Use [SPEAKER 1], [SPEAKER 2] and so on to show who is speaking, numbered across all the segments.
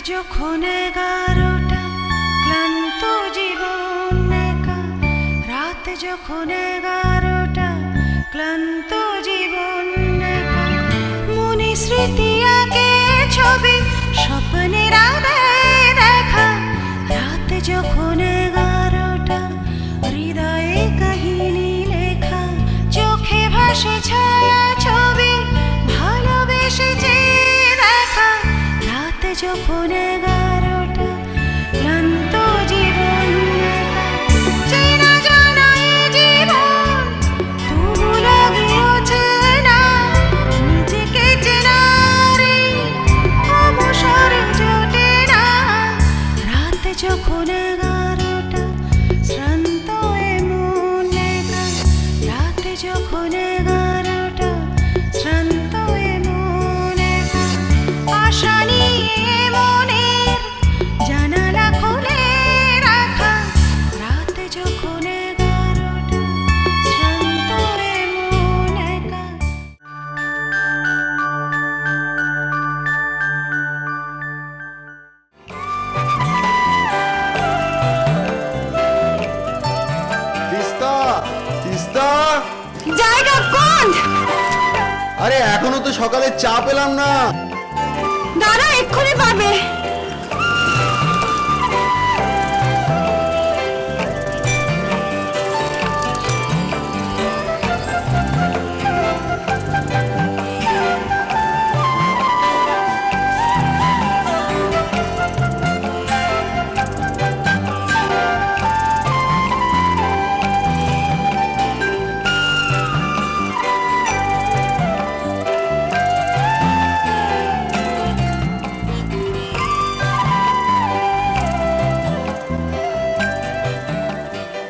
[SPEAKER 1] যখন 11টা ক্লান্ত জীবন একা, রাত যখন 11টা ক্লান্ত জীবন একা, মনে স্মৃতি আঁকে ছবি স্বপ্নের আধারে দেখা, রাত যখন 11টা হৃদয়ে কাহিনী লেখা, চোখে ভাসে ছায়া ছবি ভালোবেসেছে দেখা, রাত যখন 11টা ক্লান্ত জীবন একা, চেনা জানা এই জীবন তবু লাগে অচেনা, নিজেকে চেনার এই অবসর জোটে না, রাত যখন 11টা শ্রান্ত এমন একা, রাত যখন 11টা শ্রান্ত এমন একা, আশা নিয়ে মনের জানালা খুলে রাখা, রাত যখন 11টা শ্রান্ত এমন একা।
[SPEAKER 2] তিস্তা, তিস্তা,
[SPEAKER 1] জায়গা কোন?
[SPEAKER 2] আরে এখনো তো সকালে চা পেলাম না।
[SPEAKER 1] দাদা এক্ষুনি পাবে।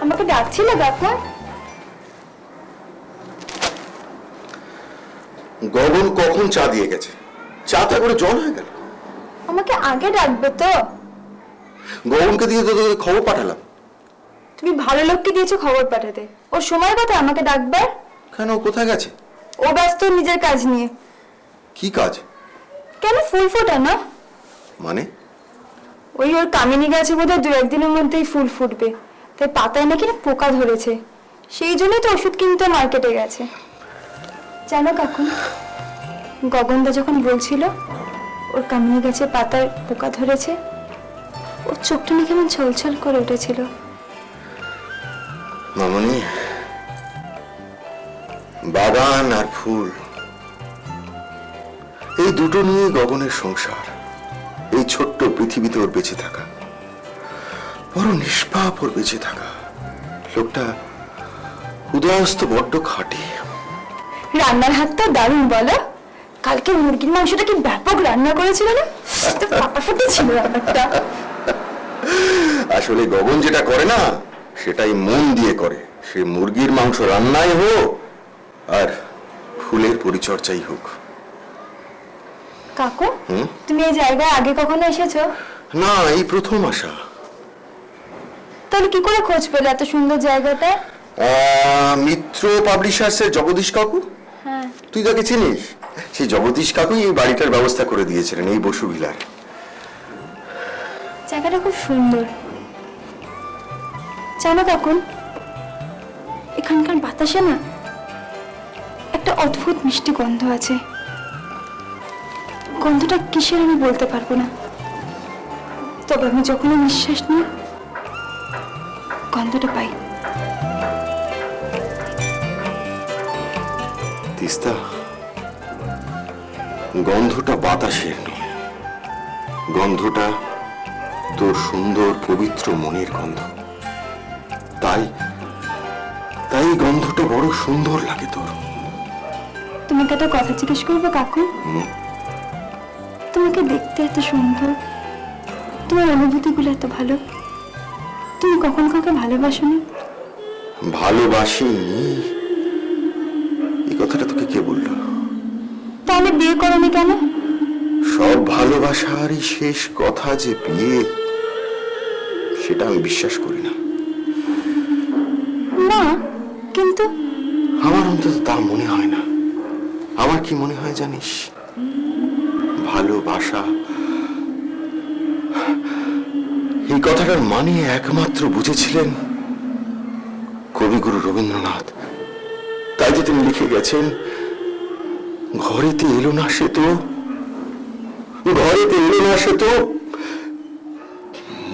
[SPEAKER 1] আমাকে ডাকছিল কাকু?
[SPEAKER 2] গগন কখন চা দিয়ে গেছে? চাটা করে জল হয়ে গেল।
[SPEAKER 1] আমাকে আগে ডাকবে তো?
[SPEAKER 2] গগনকে দিয়ে তো তোকে খবর পাঠালাম।
[SPEAKER 1] তুমি ভালো লোককে দিয়েছো খবর পাঠাতে, ওর সময় কথা আমাকে ডাকবে?
[SPEAKER 2] কেন, ও কোথায় গেছে?
[SPEAKER 1] ও ব্যস্ত নিজের কাজ নিয়ে।
[SPEAKER 2] কি কাজ?
[SPEAKER 1] কেন ফুল ফোটানো?
[SPEAKER 2] মানে?
[SPEAKER 1] ওই ওর কামিনী গাছে বোধহয় 2-1 দিনের মধ্যেই ফুল ফুটবে, তাই পাতায় নাকি না পোকা ধরেছে, সেই জন্যই তো ওষুধ কিনতে মার্কেটে গেছে। জানো কাকু, গগনদা যখন বলছিল ওর কামিনী গাছে পাতায় পোকা ধরেছে, ওর চোখটা না কেমন ছলছল করে উঠেছিল।
[SPEAKER 2] মামনি, বাগান আর ফুল এই দুটো নিয়ে গগনের সংসার, এই ছোট্ট পৃথিবীতে ওর বেঁচে থাকা, বড় নিষ্পাপ ওর বেঁচে থাকা। লোকটা উদয়স্ত বড্ড খাটে।
[SPEAKER 1] রান্নার হাতটা দারুণ বলো, কালকে মুরগির মাংসটা কি ব্যাপক রান্না করেছিল না? তো ফাটাফাটি ছিল রান্নাটা।
[SPEAKER 2] আসলে গগন যেটা করে না সেটাই মন দিয়ে করে, সে মুরগির মাংস রান্নাই হোক আর ফুলের পরিচর্যাই হোক।
[SPEAKER 1] কাকু, তুমি এই জায়গায় আগে কখনো এসেছো?
[SPEAKER 2] না, এই প্রথম আসা।
[SPEAKER 1] তাহলে কি করে খোঁজ পেলে এত সুন্দর জায়গাটা?
[SPEAKER 2] মিত্র পাবলিশার্সের জগদীশ কাকু,
[SPEAKER 1] হ্যাঁ।
[SPEAKER 2] তুই তাকে চিনিস? সেই জগদীশ কাকুই এই বাড়িটার ব্যবস্থা করে দিয়েছিলেন, এই বসুভিলার।
[SPEAKER 1] জায়গাটা খুব সুন্দর। জানো কাকুন, এখানকার বাতাসে না একটা অদ্ভুত মিষ্টি গন্ধ আছে। গন্ধটা কিসের আমি বলতে পারবো না, তবে আমি যখনই নিঃশ্বাস নিই গন্ধটা পাই।
[SPEAKER 2] তিস্তা, গন্ধটা বাতাসের নয়, গন্ধটা তোর সুন্দর পবিত্র মনের গন্ধ। তাই তাই গন্ধটা বড় সুন্দর লাগে তোর।
[SPEAKER 1] তোমাকে একটা কথা জিজ্ঞেস করবো কাকু? তোমাকে দেখতে এত সুন্দর, তোমার অনুভূতিগুলো এত ভালো, তুমি কখন কাউকে ভালোবাসোনি?
[SPEAKER 2] ভালোবাসিনি এই কথাটা তোকে কে বললো?
[SPEAKER 1] তাহলে বিয়ে করোনি কেন?
[SPEAKER 2] সব ভালোবাসারই শেষ কথা যে বিয়ে, সেটা আমি বিশ্বাস করি না।
[SPEAKER 1] না, কিন্তু
[SPEAKER 2] আমার অন্তত তা মনে হয় না। আমার কি মনে হয় জানিস? ভালোবাসা এই কথাটার মানে একমাত্র বুঝেছিলেন কবিগুরু রবীন্দ্রনাথ। তাই যে তিনি লিখে গেছেন, ঘরেতে এলো না সে তো, ঘরেতে এলো না সে তো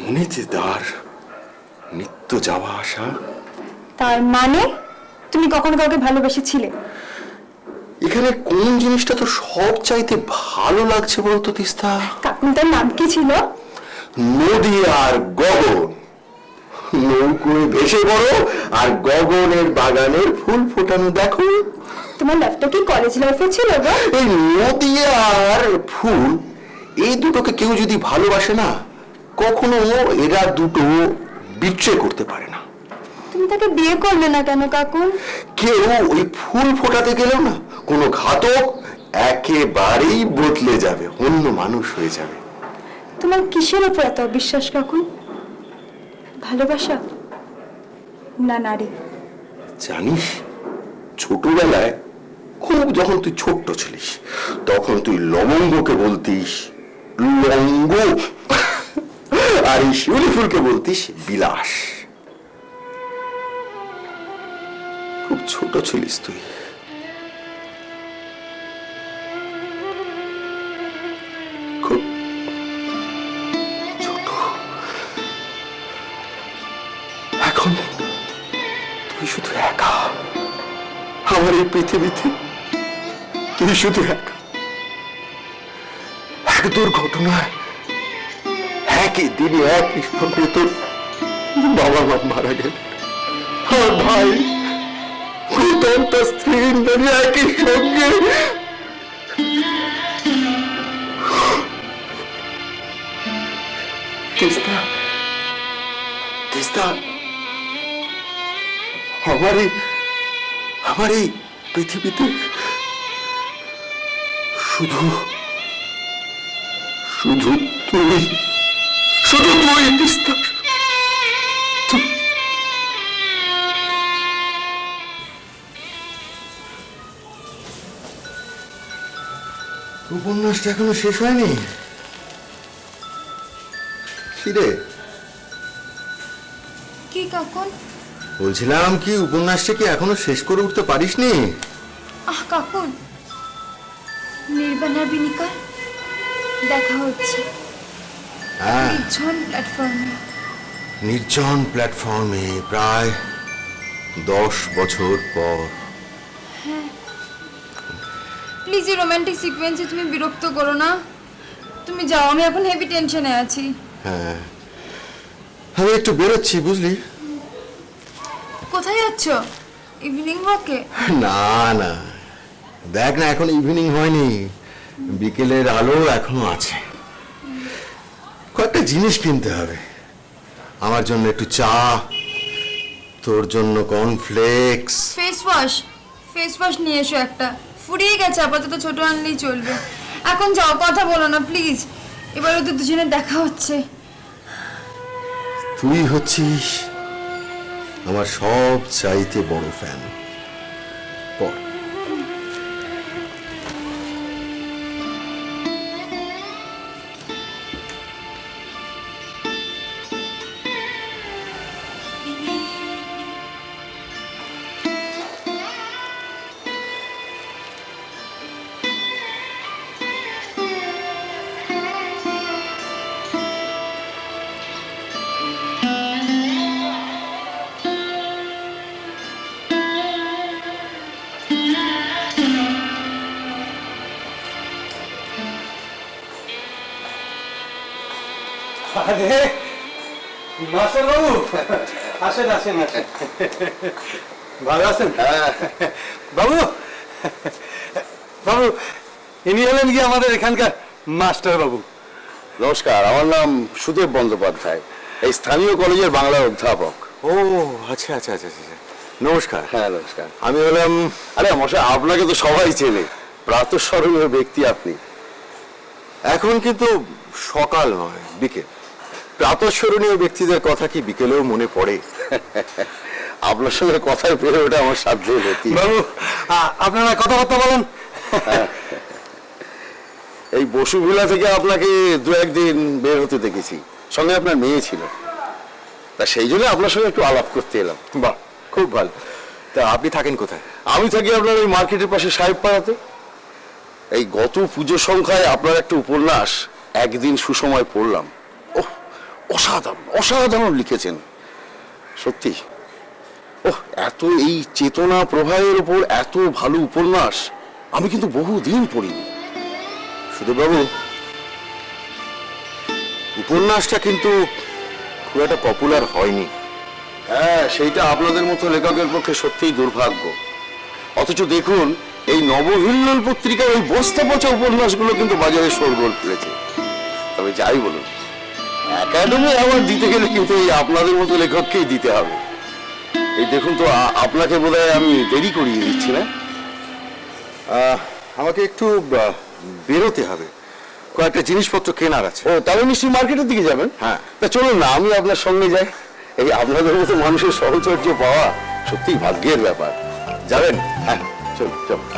[SPEAKER 2] মনেতে তার নিত্য যাওয়া আসা।
[SPEAKER 1] তার মানে তুমি কখনো কাউকে ভালোবেসেছিলে?
[SPEAKER 2] এখানে কোন জিনিসটা তো সব চাইতে ভালো লাগছে বলতো তিস্তা?
[SPEAKER 1] কাকুন তার নাম কি ছিল?
[SPEAKER 2] নদী আর গগন। নৌকোয় ভেসে পড়ো আর গগনের বাগানের ফুল ফোটানো দেখো।
[SPEAKER 1] তোমার লাভটা কি কলেজ লাইফে ছিল গো?
[SPEAKER 2] এই নদী আর ফুল, এই দুটোকে কেউ যদি ভালোবাসে না, কখনো এরা দুটো বিচ্ছেদ করতে পারে না।
[SPEAKER 1] তুমি তাকে বিয়ে করলে না কেন কাকুন?
[SPEAKER 2] কেউ ওই ফুল ফোটাতে গেলেও না, কোনো ঘাতক একেবারেই বদলে যাবে, অন্য মানুষ হয়ে যাবে।
[SPEAKER 1] তোমার কিসের উপর এত অবিশ্বাস কাকুন? ভালোবাসা না নারী?
[SPEAKER 2] জানিস, ছোটবেলায় খুব যখন তুই ছোট্ট ছিলিস, তখন তুই লবঙ্গকে বলতিস লঙ্গ, আর এই শিউলি ফুলকে বলতিস বিলাস। খুব ছোট ছিলিস তুই। খুব ছোট। এখন তুই শুধু একা আমার এই পৃথিবীতে, তুই শুধু একা। এক দুর্ঘটনায় একই দিনে একই সঙ্গে তোর বাবা মা মারা গেল, আর ভাই গৌতম তার স্ত্রী নিয়ে একই সঙ্গে। তিস্তা, তিস্তা, আমার এই পৃথিবীতে শুধু শুধু তুই, শুধু তুই তিস্তা। উপন্যাসটা এখনো শেষ হয়নি? কিরে?
[SPEAKER 1] কি কাকুন?
[SPEAKER 2] বলছিলাম কি, উপন্যাসটা কি এখনো শেষ করে উঠতে পারিসনি?
[SPEAKER 1] আহ কাকুন, নির্বাণ আর বিনিকা দেখা হচ্ছে
[SPEAKER 2] হ্যাঁ,
[SPEAKER 1] নির্জন প্ল্যাটফর্মে।
[SPEAKER 2] নির্জন প্ল্যাটফর্মে প্রায় 10 বছর পর।
[SPEAKER 3] প্লিজ এই রোমান্টিক সিকোয়েন্সে তুমি বিরক্ত করো না। তুমি যাও, আমি এখন হেভি টেনশনে আছি।
[SPEAKER 2] হ্যাঁ, আমি একটু বেরোচ্ছি বুঝলি।
[SPEAKER 3] কোথায় যাচ্ছ? ইভিনিং ওয়াকে?
[SPEAKER 2] না না, দেখ না, এখন ইভিনিং হয়নি, বিকেলের আলো এখনো আছে। কয়েকটা জিনিস কিনতে হবে। আমার জন্য একটু চা, তোর জন্য কর্নফ্লেক্স।
[SPEAKER 3] ফেস ওয়াশ নিয়ে এসো একটা। ফুরিয়ে গেছে, আপাতত ছোট আনলেই চলবে। এখন যাও, কথা বলো না প্লিজ। এবারে তো দুজনের দেখা হচ্ছে।
[SPEAKER 2] তুই হচ্ছিস আমার সব চাইতে বড় ফ্যান। পর।
[SPEAKER 4] আরে মাস্টার বাবু, আসেন আসেন আসেন। ভালো আছেন? বাবু, বাবু ইনি হলেন কি আমাদের এখানকার মাস্টার বাবু।
[SPEAKER 5] নমস্কার, আমার নাম সুদেব বন্দ্যোপাধ্যায়, এই স্থানীয় কলেজের বাংলার অধ্যাপক।
[SPEAKER 2] ও আচ্ছা আচ্ছা আচ্ছা আচ্ছা, নমস্কার।
[SPEAKER 5] হ্যাঁ নমস্কার।
[SPEAKER 2] আমি হলাম,
[SPEAKER 5] আরে মশাই, আপনাকে তো সবাই চেনে, প্রাতঃস্মরণীয় ব্যক্তি আপনি।
[SPEAKER 2] এখন কিন্তু সকাল নয়, বিকেল। প্রাতঃস্মরণীয় ব্যক্তিদের কথা কি বিকেলেও মনে পড়ে?
[SPEAKER 5] আপনার সঙ্গে কথায় পেরে ওটা আমার সাধ্যের গতি।
[SPEAKER 4] বাবু আপনারা কথাবার্তা বলেন।
[SPEAKER 5] এই বসুভিলা থেকে আপনাকে দু একদিন বের হতে দেখেছি, সঙ্গে আপনার মেয়ে ছিল, তা সেই জন্য আপনার সঙ্গে একটু আলাপ করতে এলাম।
[SPEAKER 2] বাহ, খুব ভালো। তা আপনি থাকেন কোথায়?
[SPEAKER 5] আমি থাকি আপনার ওই মার্কেটের পাশে সাহেবপাড়াতে। এই গত পুজো সংখ্যায় আপনার একটা উপন্যাস একদিন সুসময় পড়লাম। ওহ, অসাধারণ অসাধারণ লিখেছেন সত্যি। ওহ, এত এই চেতনা প্রবাহের উপর এত ভালো উপন্যাস আমি কিন্তু বহুদিন পড়িনি।
[SPEAKER 2] সুদেববাবু, উপন্যাসটা কিন্তু খুব একটা পপুলার হয়নি।
[SPEAKER 5] হ্যাঁ, সেইটা আপনাদের মতো লেখকের পক্ষে সত্যিই দুর্ভাগ্য। অথচ দেখুন, এই নবহিল্লোল পত্রিকার ওই বস্তা পচা উপন্যাসগুলো কিন্তু বাজারে শোরগোল ফেলেছে। তবে যাই বলুন, একাডেমি অ্যাওয়ার্ড দিতে গেলে কিন্তু এই আপনাদের মতো লেখককেই দিতে হবে। এই দেখুন তো, আপনাকে বোধহয় আমি দেরি করিয়ে দিচ্ছি না?
[SPEAKER 2] আমাকে একটু বেরোতে হবে, কয়েকটা জিনিসপত্র কেনার আছে।
[SPEAKER 5] ও, তাহলে নিশ্চয়ই মার্কেটের দিকে যাবেন?
[SPEAKER 2] হ্যাঁ।
[SPEAKER 5] তা চলুন না, আমি আপনার সঙ্গে যাই। এই আপনাদের মতো মানুষের সহচর্য পাওয়া সত্যিই ভাগ্যের ব্যাপার। যাবেন? হ্যাঁ, চলুন চলুন।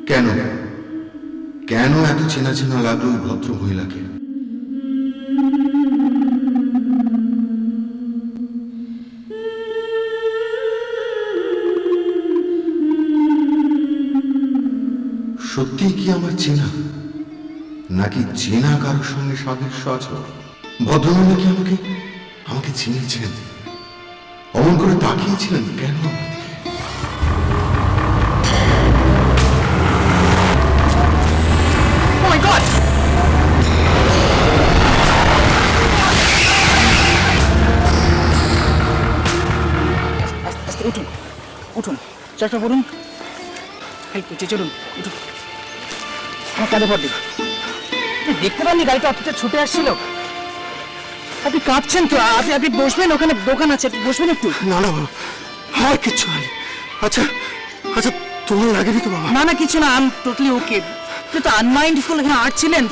[SPEAKER 2] কেন কেন এত চেনা চেনা লাগলো ওই ভদ্র মহিলাকে? সত্যি কি আমার চেনা, নাকি চেনা কারোর সঙ্গে সাদৃশ্য আছে? ভদ্রমহিলা কি আমাকে আমাকে চিনেছেন? অমন করে তাকিয়েছিলেন কেন আমার দিকে?
[SPEAKER 3] Oh my God!
[SPEAKER 6] আস্তে উঠুন উঠুন, চেষ্টা করুন, হেল্প করছি, চলুন উঠুন। আমার কাঁধে ভর দিন। দেখতে পাননি গাড়িটা অতটা ছুটে আসছিল? আপনি কাঁপছেন তো, আপনি বসবেন, ওখানে দোকান আছে, আপনি বসবেন একটু।
[SPEAKER 2] না না বাবা, আর কিচ্ছু হয়নি। আচ্ছা আচ্ছা, তোমার লাগেনি তো বাবা?
[SPEAKER 6] না না, কিছু না, আমি টোটালি ওকে। আপনি তো আনমাইন্ডফুল এখানে হাঁটছিলেন,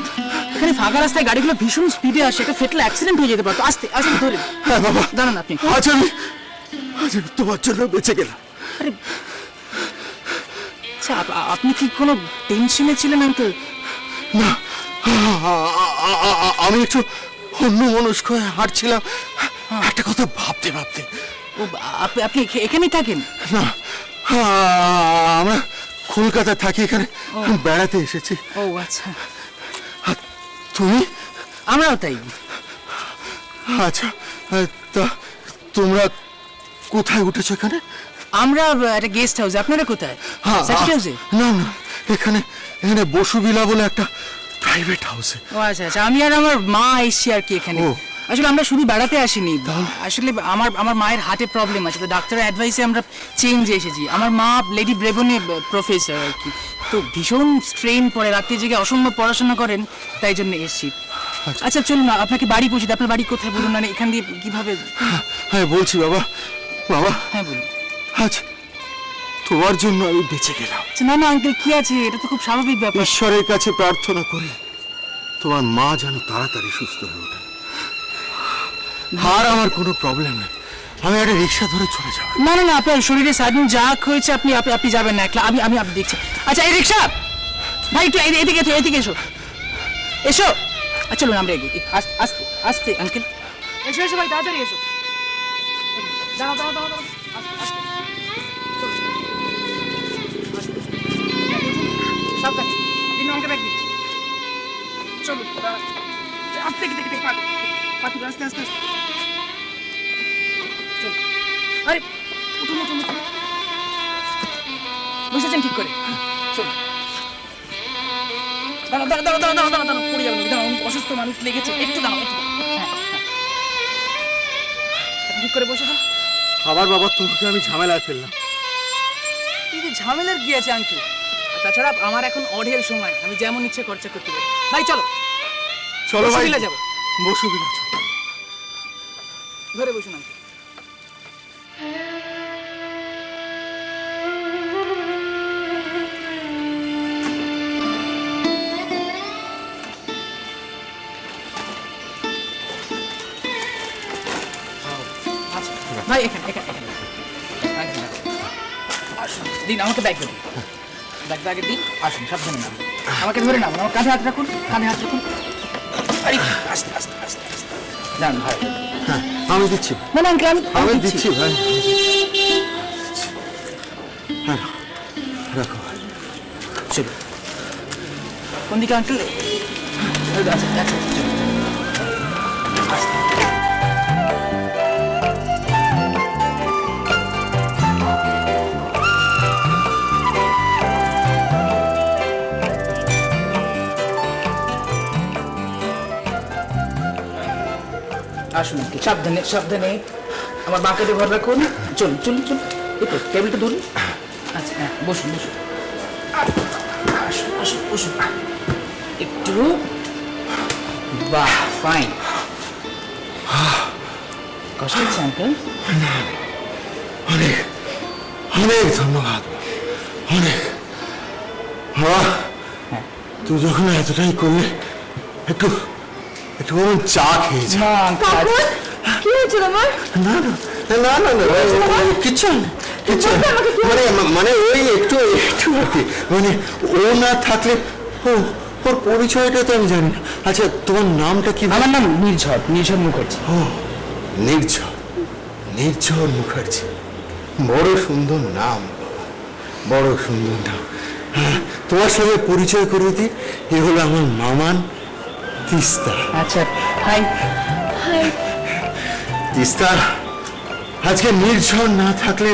[SPEAKER 6] এখানে ফাঁকা রাস্তায় গাড়িগুলো ভীষণ স্পিডে আসে, এটা ফেটলে অ্যাক্সিডেন্ট হয়ে যেতে পারতো। আস্তে আস্তে ধরে।
[SPEAKER 2] হ্যাঁ বাবা,
[SPEAKER 6] দাঁড়ান আপনি।
[SPEAKER 2] আজ আমি তোমার জন্য বেঁচে গেলাম।
[SPEAKER 6] আরে আচ্ছা, আপনি কি কোনো টেনশনে ছিলেন আঙ্কেল?
[SPEAKER 2] না, আমি একটু অন্য মনস্ক হয়ে হাঁটছিলাম, একটা কথা ভাবতে ভাবতে।
[SPEAKER 6] ও, আপনি এখানেই থাকেন?
[SPEAKER 2] না, আমরা কলকাতা থাকি, এখানে বেড়াতে এসেছি।
[SPEAKER 6] ও আচ্ছা।
[SPEAKER 2] তুমি?
[SPEAKER 6] আমরাও তাই।
[SPEAKER 2] আচ্ছা, তা তোমরা কোথায় উঠেছো এখানে?
[SPEAKER 6] আমরা একটা গেস্ট হাউসে। আপনারা কোথায়? সার্কিট হাউসে?
[SPEAKER 2] না না, এখানে এখানে বসুবিলা বলে একটা প্রাইভেট হাউসে।
[SPEAKER 6] ও আচ্ছা আচ্ছা, আমি আর আমার মা এসছি আর কি এখানে।
[SPEAKER 2] ও।
[SPEAKER 6] আসলে আমরা শুধু বেড়াতে আসিনি, আসলে আমার মায়ের হার্টে প্রবলেম আছে, তো ডাক্তারের অ্যাডভাইসে আমরা চেঞ্জে এসেছি। আমার মা লেডি ব্রেবনে প্রফেসর আর কি, তো ভীষণ স্ট্রেন পড়ে, রাত্রে জেগে অসম্ভব পড়াশোনা করেন, তাই জন্য এসেছি। আচ্ছা চলুন না, আপনাকে বাড়ি পৌঁছে দিই। আপনার বাড়ি কোথায় বলুন, মানে এখান দিয়ে কিভাবে?
[SPEAKER 2] হ্যাঁ বলছি বাবা, বাবা
[SPEAKER 6] হ্যাঁ বলুন।
[SPEAKER 2] আজ তোমার জন্য আমি বেঁচে গেলাম।
[SPEAKER 6] আচ্ছা, না না আঙ্কেল, কি আছে, এটা তো খুব স্বাভাবিক ব্যাপার।
[SPEAKER 2] ঈশ্বরের কাছে প্রার্থনা করি তোমার মা যেন তাড়াতাড়ি সুস্থ হয়ে ওঠে। আর আমার কোনো প্রবলেম নেই, আমি একটা রিক্সা ধরে চলে যাব।
[SPEAKER 6] না না না, আপনার শরীরে সারাদিন যা হয়েছে, আপনি যাবেন না একলা, আমি দেখছি। আচ্ছা এই রিক্সা ভাই, একটু এদিকে এসো, এদিকে এসো, এসো। আচ্ছা চলুন আমরা এগিয়ে, আস্তে আস্তে আঙ্কেল, এসো এসো ভাই, তাড়াতাড়ি এসো। দাঁড়াও দাঁড়াও দাঁড়াও, আস্তে আস্তে, সাবধানে দিন, আমাকে ব্যাগ দিন। চলুন আস্তে, দেখে পাতু আস্তে আস্তে আস্তে। চলুন, আরে উঠুন উঠুন উঠুন। বসেছেন ঠিক করে? শোন, দাঁড়াও দাঁড়াও দাঁড়াও দাঁড়াও দাঁড়াও দাঁড়াও, পড়ে যাবেন, দাঁড়াও, অসুস্থ মানুষ লেগেছে, একটু দাঁড়াও, একটু দাঁড়াও। হ্যাঁ হ্যাঁ, আপনি ঠিক করে বসেছেন।
[SPEAKER 4] আবার বাবা তোমাকে আমি ঝামেলায় ফেললাম।
[SPEAKER 6] এই যে ঝামেলার কি আছে আঙ্কেল? তাছাড়া আমার এখন অঢেল সময়, আমি যেমন ইচ্ছে খরচা করতে পারি। ভাই চলো
[SPEAKER 4] চলো ভাই,
[SPEAKER 6] বসুবিলা যাবো।
[SPEAKER 4] বসুবিলা
[SPEAKER 6] ধরে বসুন আঙ্কেল। আচ্ছা, ভাই এখানে এখানে এখানে। একদম, একদম। আসুন, দিন আমাকে ব্যাগ দিন, ব্যাগটা আগে দিন। আসুন, সাবধানে নাম, আমাকে ধরে নাম, আমার কাঁধে হাত রাখুন, কাঁধে হাত রাখুন। আরে আস্তে আস্তে আস্তে আস্তে যান ভাই।
[SPEAKER 4] আমি দিচ্ছি,
[SPEAKER 6] না না আঙ্কেল,
[SPEAKER 4] আমি দিচ্ছি ভাই। হ্যাঁ, রাখো।
[SPEAKER 6] চলো। কোন দিকে আঙ্কেল? আচ্ছা আচ্ছা, চলো। আস্তে। আসুন আঙ্কেল, সাবধানে সাবধানে, আমার বাঁকাতে ভর রাখুন। চলুন চলুন চলুন, একটু টেবিলটা ধরুন। আচ্ছা হ্যাঁ, বসুন বসুন, আসুন আসুন বসুন একটু। বাহ, ফাইন। কষ্ট হচ্ছে আঙ্কেল?
[SPEAKER 2] অনেক অনেক ধন্যবাদ, অনেক। বাবা, তুই যখন এতটাই করলে একটু একটু বরং চা খেয়ে যা।
[SPEAKER 6] না আঙ্কেল,
[SPEAKER 1] কাকুন কি হয়েছে তোমার?
[SPEAKER 2] না না না না না, কিচ্ছু না, কিচ্ছু না। মানে মানে ওই একটু একটু আর কি, মানে ও না থাকলে ওর পরিচয়টা তো আমি জানি না। আচ্ছা, তোমার নামটা কি?
[SPEAKER 6] আমার নাম নির্ঝর, নির্ঝর মুখার্জি।
[SPEAKER 2] ও, নির্ঝর, নির্ঝর মুখার্জি। বড় সুন্দর নাম, বড় সুন্দর নাম। হ্যাঁ, তোমার সঙ্গে পরিচয় করে দিই, এ হলো আমার মামান তিস্তা।
[SPEAKER 6] আচ্ছা, হাই।
[SPEAKER 2] তিস্তা, আজকে নির্ঝর না থাকলে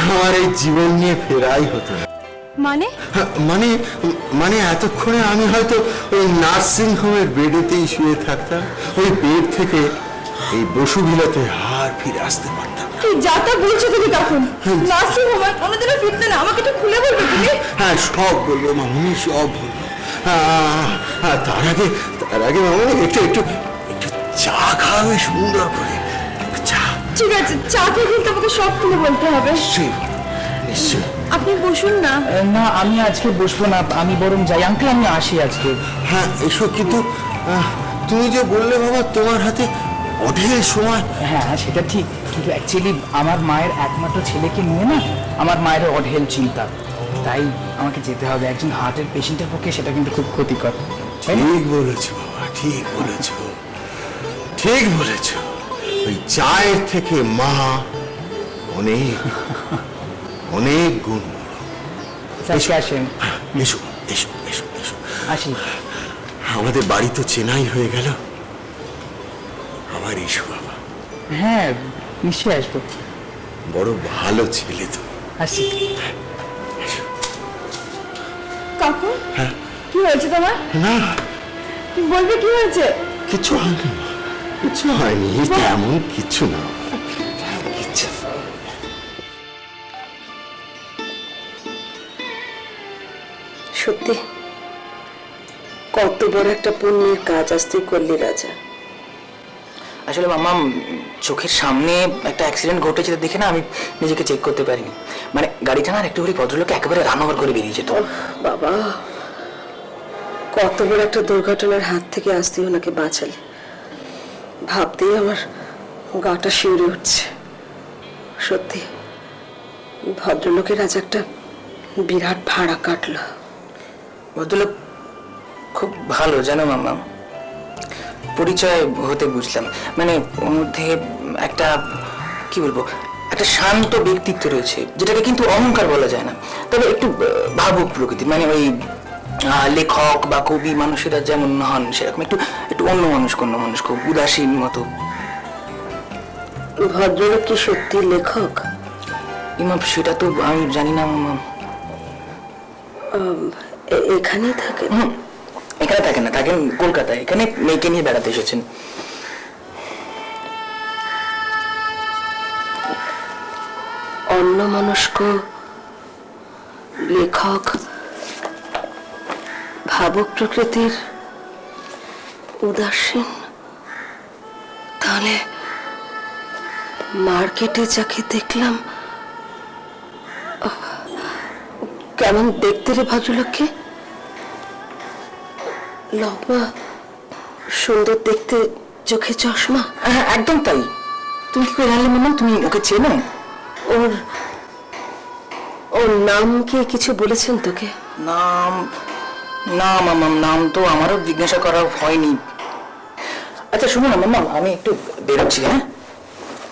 [SPEAKER 2] আমার এই জীবন নিয়ে ফেরাই হতো না।
[SPEAKER 1] মানে
[SPEAKER 2] মানে মানে এতক্ষণে আমি হয়তো ওই নার্সিং হোমের বেডেতেই শুয়ে থাকতাম, ওই বেড থেকে এই বসুবিলাতে আর ফিরে আসতে পারতাম না।
[SPEAKER 1] কি যাতা বলছো তুমি কাকুন? নার্সিং হোমে কোনোদিনও ফিরতে না, আমাকে একটু খুলে বলবে তুমি?
[SPEAKER 2] হ্যাঁ, সব বলবো মামুনি, সব বলবো। তার আগে মামুনি একটু একটু একটু চা খাওয়াবে সুন্দর করে, একটু চা।
[SPEAKER 1] ঠিক আছে, চা খেয়ে কিন্তু আমাকে সব খুলে বলতে হবে।
[SPEAKER 2] নিশ্চয়ই নিশ্চয়ই।
[SPEAKER 1] আপনি বসুন না।
[SPEAKER 6] না আমি আজকে বসবো না, আমি বরং যাই। আঙ্কেল আমি আসি আজকে।
[SPEAKER 2] হ্যাঁ এসো, কিন্তু তুমি যে বললে বাবা তোমার হাতে অঢেল সময়।
[SPEAKER 6] হ্যাঁ সেটা ঠিক, কিন্তু অ্যাকচুয়ালি আমার মায়ের একমাত্র ছেলেকে নিয়ে না আমার মায়ের অঢেল চিন্তা, তাই আমাকে যেতে হবে। একজন হার্টের পেশেন্টের পক্ষে সেটা কিন্তু খুব ক্ষতিকর।
[SPEAKER 2] ঠিক বলেছো বাবা, ঠিক বলেছো, ঠিক বলেছো। ওই চায়ের থেকে মা অনেক অনেক গুণ।
[SPEAKER 6] আজকে আসেন,
[SPEAKER 2] এসো এসো এসো এসো।
[SPEAKER 6] আসি।
[SPEAKER 2] আমাদের বাড়ি তো চেনাই হয়ে গেল, আবার এসো বাবা।
[SPEAKER 6] হ্যাঁ নিশ্চয়ই আসবো।
[SPEAKER 2] বড় ভালো ছেলে তো।
[SPEAKER 6] আসি।
[SPEAKER 1] কাকু
[SPEAKER 2] হ্যাঁ,
[SPEAKER 1] কি হয়েছে তোমার?
[SPEAKER 2] না
[SPEAKER 1] বলবে কি হয়েছে?
[SPEAKER 2] কিছু হয়নি, কিছু হয়নি, তেমন কিছু না, কিচ্ছু।
[SPEAKER 7] সত্যি কত বড় একটা পুণ্যের কাজ আজ তুই করলি রাজা।
[SPEAKER 6] আসলে মামা, চোখের সামনে একটা অ্যাক্সিডেন্ট ঘটেছে দেখে না আমি নিজেকে চেক করতে পারিনি। মানে গাড়িটা না একটু করে ভদ্রলোকে একেবারে রান্নাঘর করে বেরিয়ে যেত।
[SPEAKER 7] বাবা, কত বড় একটা দুর্ঘটনার হাত থেকে আজ তুই ওনাকে বাঁচালি, ভাবতেই আমার গাটা শিউরে উঠছে। সত্যি ভদ্রলোকের আজ একটা বিরাট ভাড়া কাটলো।
[SPEAKER 6] ভদ্রলোক খুব ভালো জানো মামা, পরিচয় হতে বুঝলাম। মানে ওর মধ্যে একটা কি বলবো, একটা শান্ত ব্যক্তিত্ব রয়েছে, যেটাকে কিন্তু অহংকার বলা যায় না, তবে একটু ভাবুক প্রকৃতির। মানে ওই লেখক বা কবি মানুষেরা যেমন হন সেরকম একটু একটু অন্য মানুষ খুব উদাসীন মতো।
[SPEAKER 7] ভদ্রলোক কি সত্যি লেখক?
[SPEAKER 6] ইমাম সেটা তো আমি জানি না মামা।
[SPEAKER 7] এখানেই থাকেন?
[SPEAKER 6] এখানে থাকেন না, থাকেন কলকাতায়। এখানে মেয়েকে নিয়ে বেড়াতে এসেছেন।
[SPEAKER 7] অন্যমনস্ক লেখক, ভাবুক প্রকৃতির, উদাসীন। তাহলে মার্কেটে যাকে দেখলাম, কেমন দেখতে রে ভদ্রলোককে? লম্বা, সুন্দর দেখতে, চোখে চশমা।
[SPEAKER 6] হ্যাঁ, একদম তাই। তুমি কি করে জানলে মামা? তুমি ওকে চেনো?
[SPEAKER 7] ওর ওর নাম কি কিছু বলেছেন তোকে?
[SPEAKER 6] নাম? না মামা, নাম তো আমারও জিজ্ঞাসা করা হয়নি। আচ্ছা শোনো না মামা, আমি একটু বেরোচ্ছি। হ্যাঁ,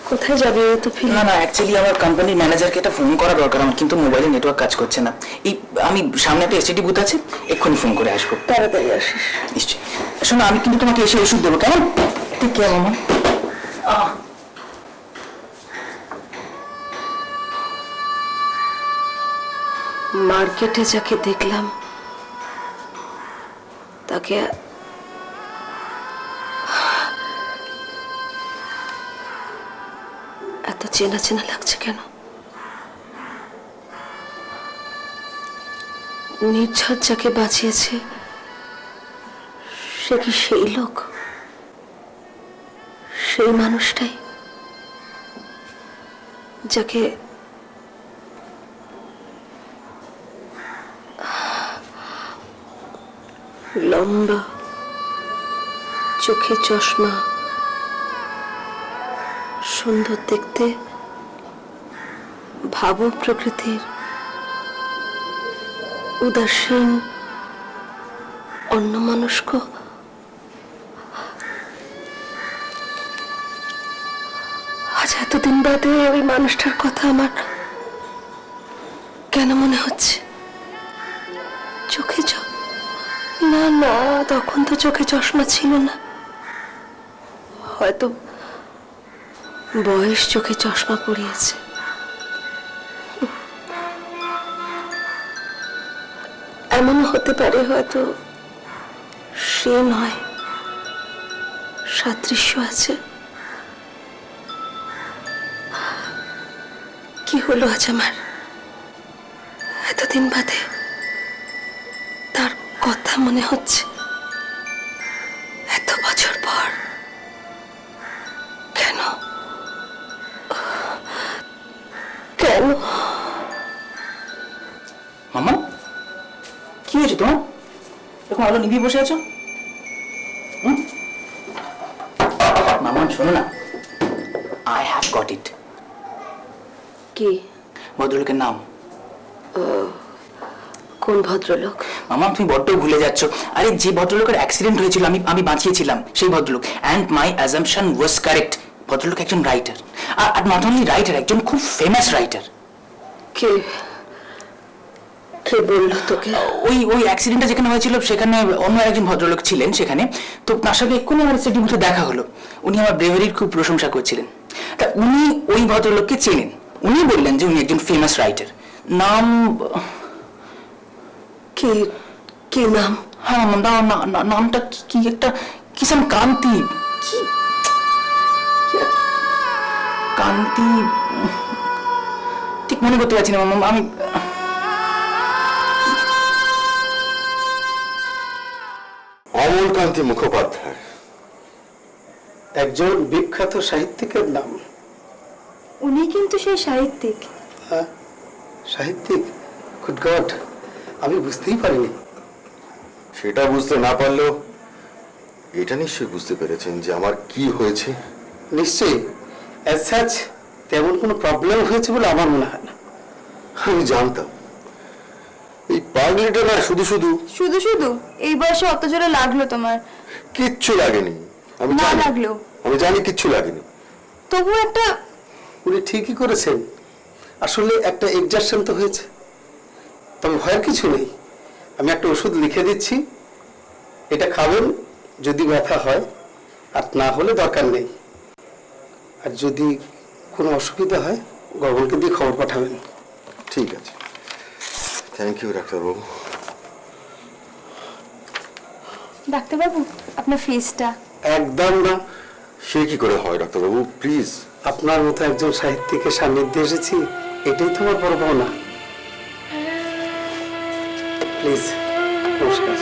[SPEAKER 7] কোথায় যাবে তো?
[SPEAKER 6] না না, অ্যাকচুয়ালি আমার কোম্পানির ম্যানেজারকে একটা ফোন করা দরকার আমার, কিন্তু মোবাইলে নেটওয়ার্ক কাজ করছে না। এই আমি সামনে একটা এসটিডি বুথ আছে, এক্ষুনি ফোন করে আসবো।
[SPEAKER 7] তাড়াতাড়ি আসিস।
[SPEAKER 6] নিশ্চয়ই। শোনো, আমি কিন্তু তোমাকে এসে ওষুধ দেবো, কেমন? ঠিক কেয়ার মামা।
[SPEAKER 7] মার্কেটে যাকে দেখলাম তাকে এত চেনা চেনা লাগছে কেন? নির্ঝর যাকে বাঁচিয়েছে সে কি সেই লোক, সেই মানুষটাই যাকে লম্বা, চোখে চশমা, সুন্দর দেখতে, ভাবুক প্রকৃতির, উদাসীন, অন্যমনস্ক। আজ এতদিন বাদে ওই মানুষটার কথা আমার কেন মনে হচ্ছে? চোখে না না, তখন তো চোখে চশমা ছিল না। হয়তো বয়স চোখে চশমা পড়িয়েছে। এমন হতে পারে হয়তো সে নয়, সাদৃশ্য আছে। কি হলো আজ আমার? এতদিন বাদে তার কথা মনে হচ্ছে, এত বছর পর। কেন কেন?
[SPEAKER 6] মামা, কি হয়েছে তোমার? এরকম আলো নিভিয়ে বসে আছো? মামা শোনো না, আই হ্যাভ গট ইট।
[SPEAKER 7] কি?
[SPEAKER 6] ভদ্রলোকের নাম।
[SPEAKER 7] কোন ভদ্রলোক?
[SPEAKER 6] মামা তুমি বড্ড ভুলে যাচ্ছ। আরে যে ভদ্রলোকের অ্যাক্সিডেন্ট হয়েছিল, আমি বাঁচিয়েছিলাম, সেই ভদ্রলোক। And my assumption was correct. ভদ্রলোক একজন writer, are not only writer, একজন খুব ফেমাস রাইটার।
[SPEAKER 7] কে কে বললো তোকে?
[SPEAKER 6] ওই অ্যাক্সিডেন্টটা যেখানে হয়েছিল সেখানে অন্য একজন ভদ্রলোক ছিলেন সেখানে। তো তার সাথে এক্ষুনি আমার স্টেডি বুথে দেখা হলো। উনি আমার ব্রেভারির খুব প্রশংসা করছিলেন। তা উনি ওই ভদ্রলোককে চেনেন। উনি বললেন যে উনি একজন ফেমাস রাইটার। নাম
[SPEAKER 7] কি? কি নাম?
[SPEAKER 6] হ্যাঁ নামটা কি একটা কিষান কান্তি, কি কান্তি, ঠিক মনে করতে পারছি না মামা। আমি
[SPEAKER 2] অমলকান্তি মুখোপাধ্যায়,
[SPEAKER 8] একজন বিখ্যাত সাহিত্যিকের নাম।
[SPEAKER 1] উনি কিন্তু সেই সাহিত্যিক।
[SPEAKER 8] সাহিত্যিক? গুড গড, আমি বুঝতেই পারিনি।
[SPEAKER 2] সেটা বুঝতে না পারলেও এটা নিশ্চয়ই বুঝতে পেরেছেন যে আমার কি হয়েছে।
[SPEAKER 8] নিশ্চয়ই, অ্যাজ সাচ তেমন কোনো প্রবলেম হয়েছে বলে আমার মনে হয় না।
[SPEAKER 2] আমি জানতাম এই পাগলিটা না শুধু শুধু
[SPEAKER 1] শুধু শুধু এই বয়সে অত জোরে লাগলো তোমার?
[SPEAKER 2] কিচ্ছু লাগেনি। আমি
[SPEAKER 1] না
[SPEAKER 2] জানি,
[SPEAKER 1] লাগলো।
[SPEAKER 2] আমি জানি কিচ্ছু লাগেনি।
[SPEAKER 1] তবু একটা
[SPEAKER 8] উনি ঠিকই করেছেন, আসলে একটা এক্সারশন তো হয়েছে। তবে ভয়ের কিছু নেই, আমি একটা ওষুধ লিখে দিচ্ছি, এটা খাবেন যদি ব্যথা হয়, আর না হলে দরকার নেই। আর যদি কোনো অসুবিধা হয় গগনকে দিয়ে খবর পাঠাবেন।
[SPEAKER 2] ঠিক আছে, থ্যাংক ইউ ডাক্তারবাবু।
[SPEAKER 1] ডাক্তারবাবু আপনার ফিসটা।
[SPEAKER 8] একদম না।
[SPEAKER 2] সে কি করে হয় ডাক্তারবাবু, প্লিজ।
[SPEAKER 8] আপনার মতো একজন সাহিত্যিকের সান্নিধ্যে এসেছি, এটাই তোমার বড় পাওনা। প্লিজ, নমস্কার।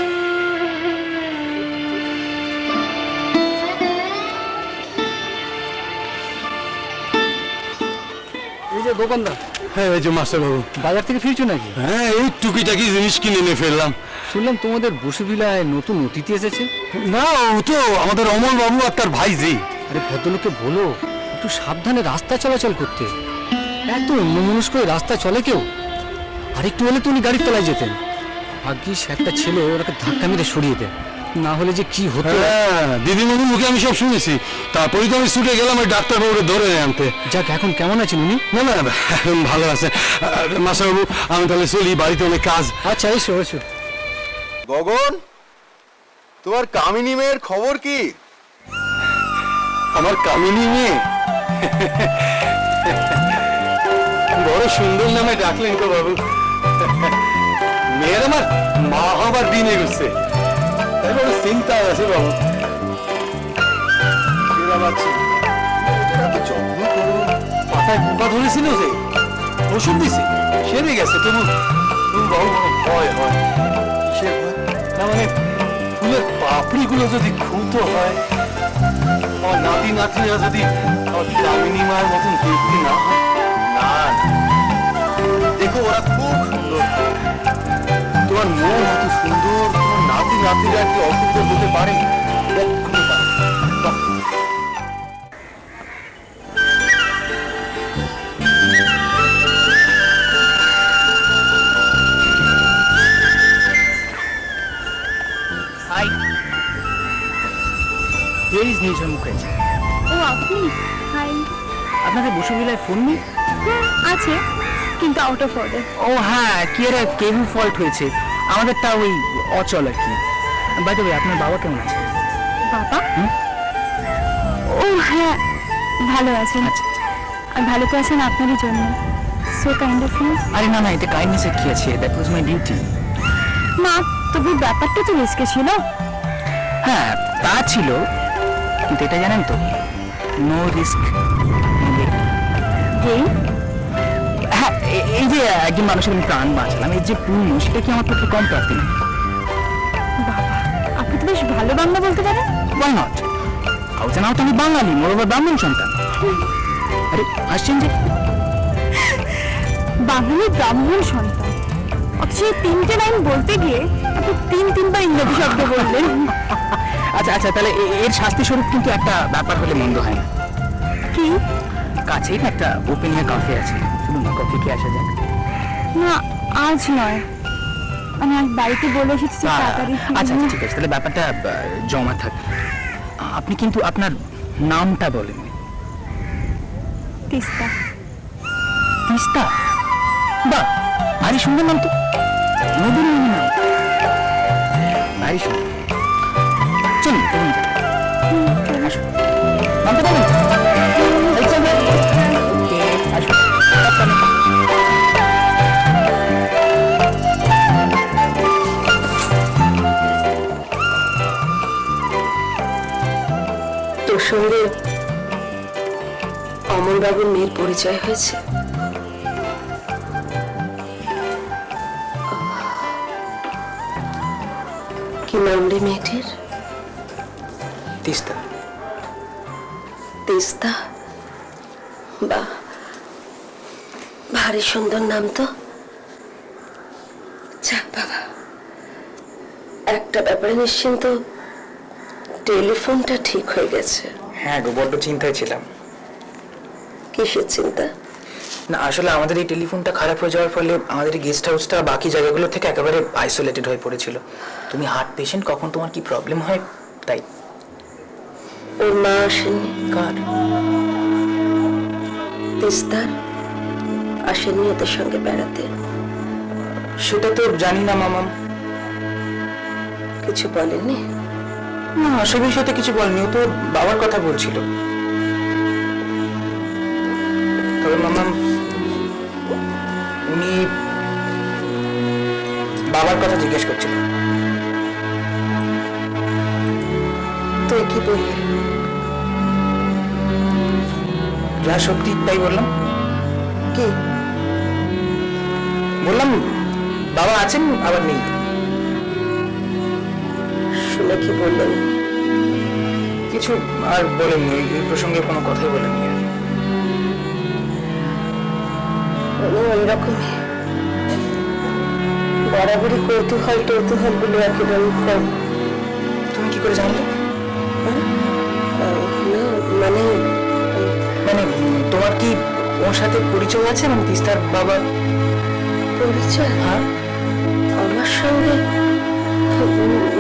[SPEAKER 4] এই যে দোকানদার। হ্যাঁ এই যে মাস্টার বাবু।
[SPEAKER 6] বাজার থেকে ফিরছো নাকি?
[SPEAKER 4] হ্যাঁ এই টুকিটাকি জিনিস কিনে নিয়ে ফেললাম।
[SPEAKER 6] শুনলাম তোমাদের বসুভিলায় নতুন অতিথি এসেছে।
[SPEAKER 4] না ও তো আমাদের অমল বাবু আর তার ভাইজি।
[SPEAKER 6] আরে ভদ্রলোককে বলো একটু সাবধানে রাস্তা চলাচল করতে। এত অন্যমনস্ক হয়ে রাস্তা চলে কেউ? আর একটু হলে তো উনি গাড়ির তলায় যেতেন। ভাগ্যিস একটা ছেলে ওনাকে ধাক্কা মেরে সরিয়ে দেন, না হলে যে কি হতো।
[SPEAKER 4] হ্যাঁ দিদিমণির মুখে আমি সব শুনেছি, তারপরেই তো আমি ছুটে গেলাম ওই ডাক্তারবাবুকে ধরে আনতে।
[SPEAKER 6] যাক, এখন কেমন আছেন উনি?
[SPEAKER 4] না না এখন ভালো আছে। মাস্টারবাবু আমি তাহলে চলি, বাড়িতে অনেক কাজ।
[SPEAKER 6] আচ্ছা এসো এসো।
[SPEAKER 2] গগন, তোমার কামিনী মেয়ের খবর কি?
[SPEAKER 4] আমার কামিনী মেয়ে বড় সুন্দর নামে ডাকলেন তো বাবু। মেয়ের আমার মা হবার দিন এগোচ্ছে, তাই বড় চিন্তায় আছে বাবু।
[SPEAKER 2] যত্ন করো।
[SPEAKER 4] মাথায় পোকা ধরেছিল যে ওষুধ দিছি, সেরে গেছে, তবু বাবু ভয় হয়।
[SPEAKER 2] কিসের ভয়?
[SPEAKER 4] না মানে ফুলের পাপড়িগুলো যদি খুঁতো হয়, আমার নাতি নাতনিরা যদি আমার কামিনী মায়ের মতন দেখতে না হয়।
[SPEAKER 2] না দেখো, ওরা খুব সুন্দর। তোমার মন এত সুন্দর, তোমার নাতি নাতিরা কি অসুন্দর হতে পারে? কখনো পারে না। বাহ।
[SPEAKER 6] হাই, হিয়ার ইজ নির্ঝর মুখার্জি।
[SPEAKER 1] ও আপনি? হাই।
[SPEAKER 6] আপনাদের বসুভিলায় ফোন নেই?
[SPEAKER 1] আছে, কিন্তু আউট অফ অর্ডার।
[SPEAKER 6] ও হ্যাঁ, কি একটা কেবল ফল্ট হয়েছে, আমাদেরটা ওই অচল আর কি। বাই দ্য ওয়ে, আপনার বাবা কেমন আছে?
[SPEAKER 1] বাবা? ও হ্যাঁ, ভালো আছেন।
[SPEAKER 6] আচ্ছা আচ্ছা।
[SPEAKER 1] আর ভালো তো আছেন আপনারই জন্য। So kind of you.
[SPEAKER 6] আরে না না, এতে কাইন্ডনেসের কি আছে, দ্যাট ওয়াজ মাই ডিউটি।
[SPEAKER 1] না, তবু ব্যাপারটা তো রিস্কে ছিল।
[SPEAKER 6] হ্যাঁ তা ছিল, কিন্তু এটা জানেন তো, নো রিস্ক।
[SPEAKER 1] গেম?
[SPEAKER 6] হ্যাঁ এই যে একজন মানুষের আমি প্রাণ বাঁচালাম, এর যে পুণ্য, সেটা কি আমার পক্ষে কম প্রাপ্তি না?
[SPEAKER 1] বাবা, আপনি তো বেশ ভালো বাংলা বলতে পারেন।
[SPEAKER 6] Why not? কাউকে নাও তো আমি বাঙালি, মোর ওভার ব্রাহ্মণ সন্তান। আরে আসছেন যে?
[SPEAKER 1] বাঙালি ব্রাহ্মণ সন্তান, অথচ এই তিনটে লাইন বলতে গিয়ে আপনি তিনবার ইংরেজি শব্দ বললেন।
[SPEAKER 6] আচ্ছা আচ্ছা, তাহলে এর শাস্তি স্বরূপ কিন্তু একটা ব্যাপার হলে মন্দ হয় না।
[SPEAKER 1] কি?
[SPEAKER 6] কাছেই না একটা ওপেন এয়ার ক্যাফে আছে, শুনুন না, কফি খেয়ে আসা যাক।
[SPEAKER 1] না, আজ নয়, আমি আজ বাড়িতে বলে এসেছি যে তাড়াতাড়ি ফিরবো।
[SPEAKER 6] আচ্ছা আচ্ছা, ঠিক আছে, তাহলে ব্যাপারটা জমা থাক। আপনি কিন্তু আপনার নামটা বলেন।
[SPEAKER 1] তিস্তা।
[SPEAKER 6] তিস্তা? বাহ, ভারী সুন্দর নাম তো, নদীর নাম, ভারী সুন্দর। চলুন চলুন, আসুন, নামটা বলুন। আসুন।
[SPEAKER 7] তোর সঙ্গে অমলবাবুর মেয়ের পরিচয় হয়েছে? কি নাম রে মেয়েটির?
[SPEAKER 6] তিস্তা।
[SPEAKER 7] তিস্তা? বাহ, ভারী সুন্দর নাম তো। যাক বাবা, একটা ব্যাপারে নিশ্চিন্ত, টেলিফোনটা ঠিক হয়ে গেছে।
[SPEAKER 6] হ্যাঁ গো, বড্ড চিন্তায় ছিলাম।
[SPEAKER 7] কিসের চিন্তা?
[SPEAKER 6] না আসলে আমাদের এই টেলিফোনটা খারাপ হয়ে যাওয়ার ফলে আমাদের এই গেস্ট হাউসটা বাকি জায়গাগুলো থেকে একেবারে আইসোলেটেড হয়ে পড়েছিল। তুমি হার্ট পেশেন্ট, কখন তোমার কি প্রবলেম হয়, তাই।
[SPEAKER 7] ওর মা আসেননি?
[SPEAKER 6] কার?
[SPEAKER 7] তিস্তার আসেননি ওদের সঙ্গে বেড়াতে?
[SPEAKER 6] সেটা তো জানি না মামাম।
[SPEAKER 7] কিছু বলেননি?
[SPEAKER 6] না, সে বিষয়তে কিছু বলেনি, ও তো বাবার কথা বলছিল। তবে মামাম, উনি বাবার কথা জিজ্ঞেস করছিল।
[SPEAKER 7] তুই কি বললি?
[SPEAKER 6] যা সত্যি তাই বললাম।
[SPEAKER 7] কি?
[SPEAKER 6] বললাম বাবা আছেন আবার নেই।
[SPEAKER 7] শুনে কি বললেন?
[SPEAKER 6] কিছু আর বলেননি, এই প্রসঙ্গে কোনো কথাই বলেননি আর।
[SPEAKER 7] ওইরকমই বরাবরই কৌতূহল গুলো একেবারে কম।
[SPEAKER 6] তুমি কি করে জানলে?
[SPEAKER 7] না মানে
[SPEAKER 6] মানে তোমার কি ওর সাথে পরিচয় আছে? মানে তিস্তার বাবা?
[SPEAKER 7] পরিচয়?
[SPEAKER 6] হ্যাঁ।
[SPEAKER 7] আমার সঙ্গে?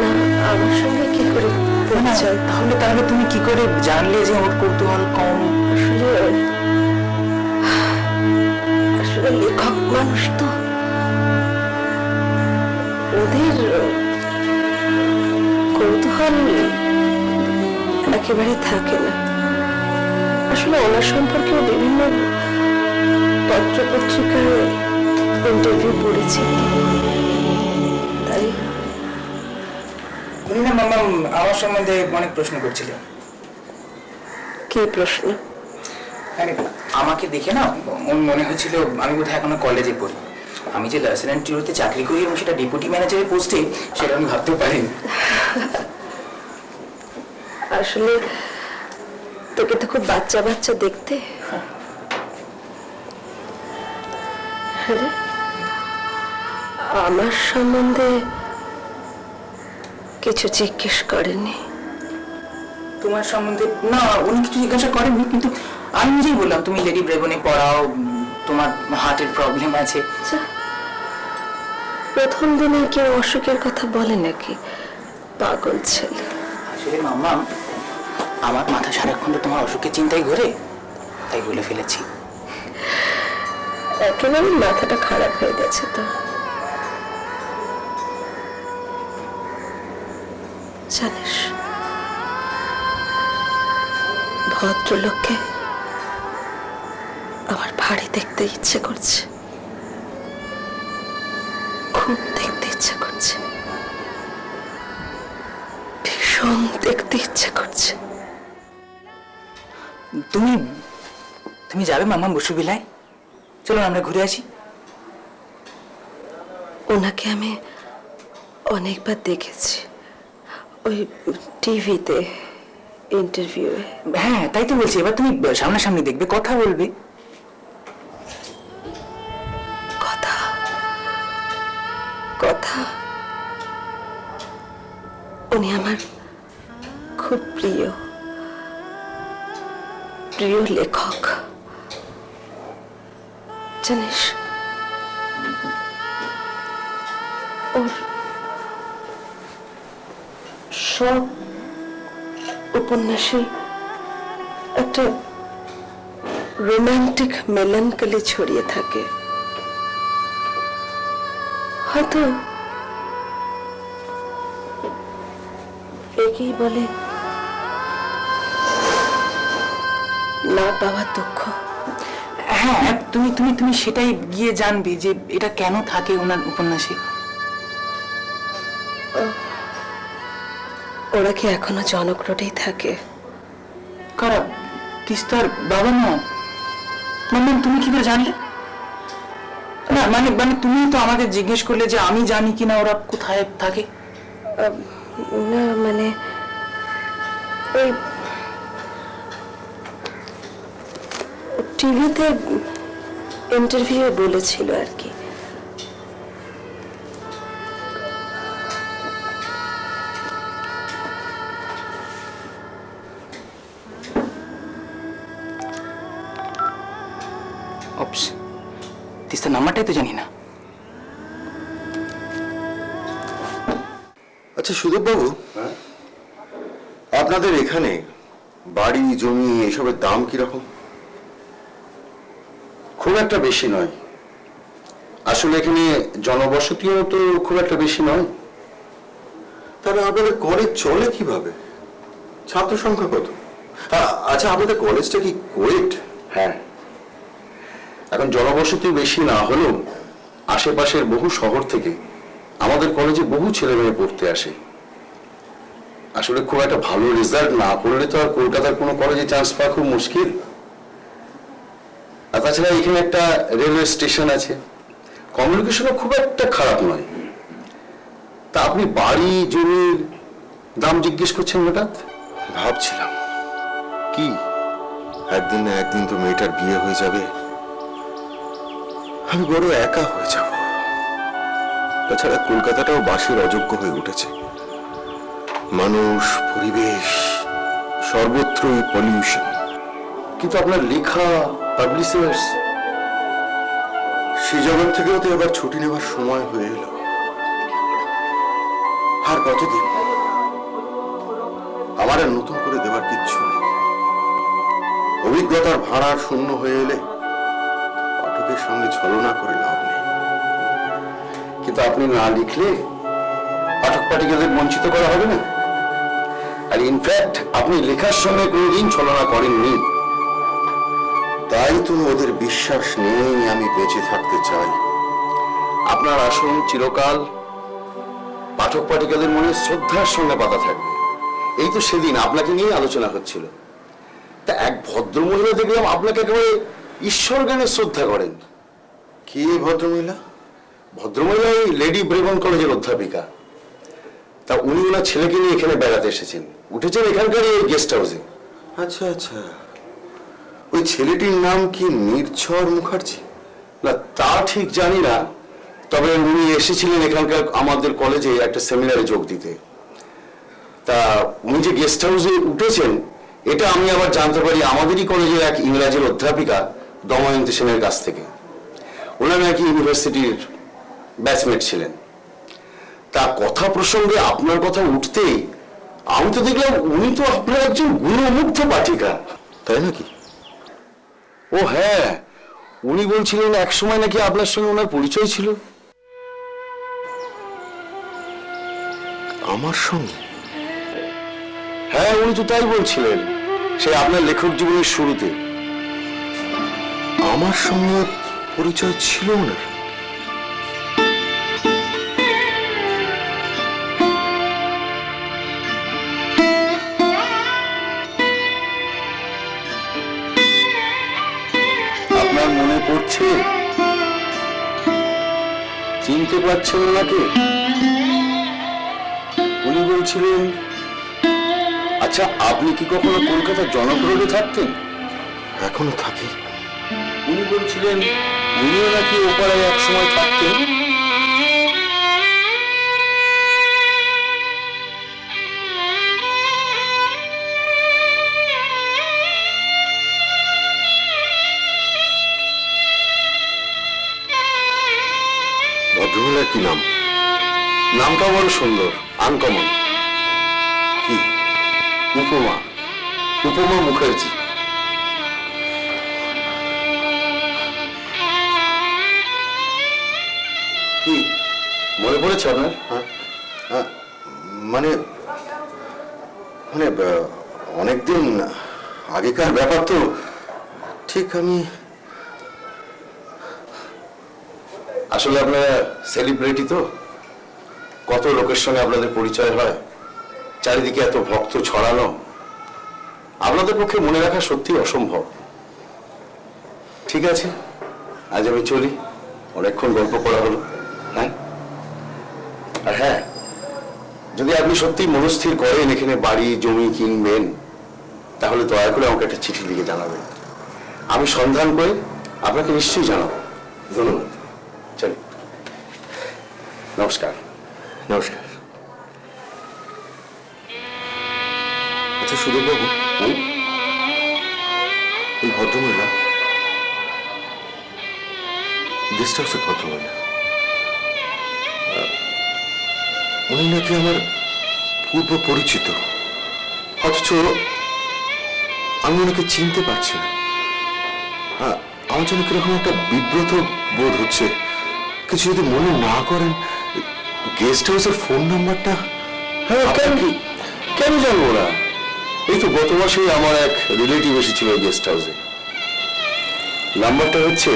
[SPEAKER 7] না, আমার সঙ্গে কি করে পরিচয়?
[SPEAKER 6] তাহলে তুমি কি করে জানলে যে ওর কৌতূহল কম?
[SPEAKER 7] আসলে লেখক মানুষ তো, ওদের কৌতূহল একেবারে থাকে না। আসলে ওনার সম্পর্কেও বিভিন্ন পত্র পত্রিকায় ইন্টারভিউ পড়েছি, তাই।
[SPEAKER 6] উনি না মামা আমার সম্বন্ধে অনেক প্রশ্ন করছিলেন।
[SPEAKER 7] কি প্রশ্ন?
[SPEAKER 6] মানে আমাকে দেখে না ওর মনে হয়েছিল আমি বোধহয় এখনো কলেজে পড়ি। আমি যে ল্যাসেন্টিওতে চাকরি করি এবং সেটা ডেপুটি ম্যানেজারের পোস্টে, সেটা আমি ভাবতেও পারিনি।
[SPEAKER 7] আসলে তোকে তো খুব বাচ্চা বাচ্চা দেখতে। আরে, আমার সম্বন্ধে কিছু জিজ্ঞেস করেনি?
[SPEAKER 6] তোমার সম্বন্ধে না উনি কিছু জিজ্ঞাসা করেননি, কিন্তু আমি নিজেই বললাম তুমি লেডি ব্রেবনে পড়াও, তোমার হার্টের প্রবলেম আছে।
[SPEAKER 7] প্রথম দিনে কেউ অসুখের কথা বলে নাকি? পাগল ছেলে।
[SPEAKER 6] আসলে মামা আমার মাথা সারাক্ষণ তো তোমার অসুখের চিন্তায় ঘুরে, তাই বলে ফেলেছি।
[SPEAKER 7] একেবারে মাথাটা খারাপ হয়ে গেছে তো। জানিস, ভদ্রলোককে আমার ভারী দেখতে ইচ্ছে করছে, খুব দেখতে ইচ্ছে করছে, ভীষণ দেখতে ইচ্ছে করছে।
[SPEAKER 6] তুমি যাবে মামা বসুবিলায়? চলো আমরা ঘুরে আসি।
[SPEAKER 7] ওনাকে আমি অনেকবার দেখেছি, ওই টিভিতে ইন্টারভিউ।
[SPEAKER 6] হ্যাঁ তাই তো বলছি, এবার তুমি সামনাসামনি দেখবে, কথা বলবে।
[SPEAKER 7] কথা কথা উনি আমার খুব প্রিয় লেখক। জানিস, ওর সব উপন্যাসে একটা রোমান্টিক মেলানকলি ছড়িয়ে থাকে। হয়তো একেই বলে না পাওয়া দুঃখ।
[SPEAKER 6] হ্যাঁ তুমি সেটাই গিয়ে জানবে যে এটা কেন থাকে ওনার উপন্যাসে।
[SPEAKER 7] ওরা কি এখনো জনক রোডেই থাকে?
[SPEAKER 6] কারা? তিস্তার বাবা মা? মানে তুমি কি করে জানলে? না মানে তুমি তো আমাকে জিজ্ঞেস করলে যে আমি জানি কিনা ওরা কোথায় থাকে।
[SPEAKER 7] না মানে ওই টিভিতে ইন্টারভিউ বলেছিল আর কি।
[SPEAKER 6] তিস্তার নাম্বারটাই তো জানি না।
[SPEAKER 2] আচ্ছা সুদেব বাবু, আপনাদের এখানে বাড়ি জমি এসবের দাম কিরকম?
[SPEAKER 5] খুব একটা বেশি নয়। আসলে এখানে জনবসতিও তো খুব একটা বেশি নয়।
[SPEAKER 2] তাহলে আপনাদের কলেজ চলে কিভাবে? ছাত্র সংখ্যা কত? আচ্ছা আপনাদের কলেজটা কি কোয়েট?
[SPEAKER 5] হ্যাঁ, এখন জনবসতি বেশি না হলেও আশেপাশের বহু শহর থেকে আমাদের কলেজে বহু ছেলে মেয়ে পড়তে আসে। আসলে খুব একটা ভালো রেজাল্ট না করলে তো আর কলকাতার কোনো কলেজে চান্স পাওয়া খুব মুশকিল। আর তাছাড়া এখানে একটা রেলওয়ে স্টেশন আছে, কমিউনিকেশনও খুব একটা খারাপ নয়। তা আপনি বাড়ি জমির দাম জিজ্ঞেস করছেন হঠাৎ?
[SPEAKER 2] ভাবছিলাম
[SPEAKER 5] কি?
[SPEAKER 2] একদিন না একদিন তো মেয়েটার বিয়ে হয়ে যাবে, আমি বড় একা হয়ে যাব। তাছাড়া কলকাতাটাও বাসের অযোগ্য হয়ে উঠেছে। মানুষ, পরিবেশ, সর্বত্রই পলিউশন।
[SPEAKER 5] কিন্তু আপনার লেখা, পাবলিশার্স,
[SPEAKER 2] সে জগৎ থেকেও তো এবার ছুটি নেওয়ার সময় হয়ে এলো। আর কতদিন? আমার আর নতুন করে দেওয়ার কিচ্ছু নেই। অভিজ্ঞতার ভাড়া শূন্য হয়ে এলে পাঠকের সঙ্গে ছলনা করে লাভ নেই।
[SPEAKER 5] কিন্তু আপনি না লিখলে পাঠক পাঠিকাদের বঞ্চিত করা হবে না। আর ইনফ্যাক্ট আপনি লেখার সময় কোনোদিন ছলনা করেননি।
[SPEAKER 2] তাই তো ওদের বিশ্বাস নিয়েই আমি বেঁচে থাকতে চাই।
[SPEAKER 5] আপনার আসন চিরকাল পাঠক পাঠিকাদের মনে শ্রদ্ধার সঙ্গে পাতা থাকবে। এই তো সেদিন আপনাকে নিয়ে আলোচনা হচ্ছিল, তা এক ভদ্রমহিলা দেখলাম আপনাকে একেবারে ঈশ্বর জ্ঞানে শ্রদ্ধা করেন।
[SPEAKER 2] কি ভদ্রমহিলা?
[SPEAKER 5] ভদ্রমহিলা ওই লেডি ব্রেবন কলেজের অধ্যাপিকা। তা উনি ওনার ছেলেকে নিয়ে এখানে বেড়াতে এসেছেন, উঠেছেন এখানকার এই গেস্ট হাউসে।
[SPEAKER 2] আচ্ছা আচ্ছা, ওই ছেলেটির নাম কি নির্ঝর মুখার্জি?
[SPEAKER 5] না তা ঠিক জানি না, তবে উনি এসেছিলেন এখানকার আমাদের কলেজে একটা সেমিনারে যোগ দিতে। তা উনি যে গেস্ট হাউসে উঠেছেন এটা আমি আবার জানতে পারি আমাদেরই কলেজের এক ইংরাজির অধ্যাপিকা দময়ন্তী সেনের কাছ থেকে। ওনার নাকি ইউনিভার্সিটির ব্যাচমেট ছিলেন। তা কথা প্রসঙ্গে আপনার কথা উঠতেই আমি তো দেখলাম উনি তো আপনার একজন গুণমুগ্ধ পাঠিকা।
[SPEAKER 2] তাই নাকি?
[SPEAKER 5] ও হ্যাঁ, উনি বলছিলেন এক সময় নাকি আপনার সঙ্গে ওনার পরিচয় ছিল।
[SPEAKER 2] আমার সঙ্গে?
[SPEAKER 5] হ্যাঁ, উনি তো তাই বলছিলেন, সে আপনার লেখক জীবনের শুরুতে।
[SPEAKER 2] আমার সঙ্গে পরিচয় ছিল ওনার?
[SPEAKER 5] আপনার মনে পড়ছে? চিনতে পারছেন ওনাকে? উনি বলছিলেন, আচ্ছা আপনি কি কখনো কলকাতার জনক রোডে থাকতেন?
[SPEAKER 2] এখনো থাকি।
[SPEAKER 5] উনি বলছিলেন উনিও নাকি ওপাড়ায় এক সময় থাকতেন।
[SPEAKER 2] ভদ্রমহিলার কি নাম?
[SPEAKER 5] নামটা বড় সুন্দর, আনকমন।
[SPEAKER 2] কি?
[SPEAKER 5] উপমা, উপমা মুখার্জি। কি মনে পড়েছে আপনার?
[SPEAKER 2] মানে মানে অনেকদিন আগেকার ব্যাপার তো, ঠিক আমি।
[SPEAKER 5] আসলে আপনারা সেলিব্রিটি তো, কত লোকের সঙ্গে আপনাদের পরিচয় হয়, চারিদিকে এত ভক্ত ছড়ানো, আপনাদের পক্ষে মনে রাখা সত্যি অসম্ভব। ঠিক আছে, আজ আমি চলি, অনেকক্ষণ গল্প করা হলো। হ্যাঁ, আর হ্যাঁ, যদি আপনি সত্যি মনস্থির করেন এখানে বাড়ি জমি কিনবেন, তাহলে দয়া করে আমাকে একটা চিঠি লিখে জানাবেন। আমি সন্ধান করে আপনাকে নিশ্চয়ই জানাবো। ধন্যবাদ, চলি, নমস্কার।
[SPEAKER 2] নমস্কার। আচ্ছা সুদেববাবু, এই ভদ্রমহিলা গেস্ট হাউসের ভদ্রমহিলা, উনি নাকি আমার পূর্ব পরিচিত, অথচ আমি ওনাকে চিনতে পারছি না। আমার জন্য কিরকম একটা বিব্রত বোধ হচ্ছে। কিছু যদি মনে না করেন, গেস্ট হাউসের ফোন নাম্বারটা?
[SPEAKER 5] হ্যাঁ, কেন জানবো না? এই তো গত মাসেই আমার এক রিলেটিভ এসেছিল গেস্ট হাউসে। নাম্বারটা হচ্ছে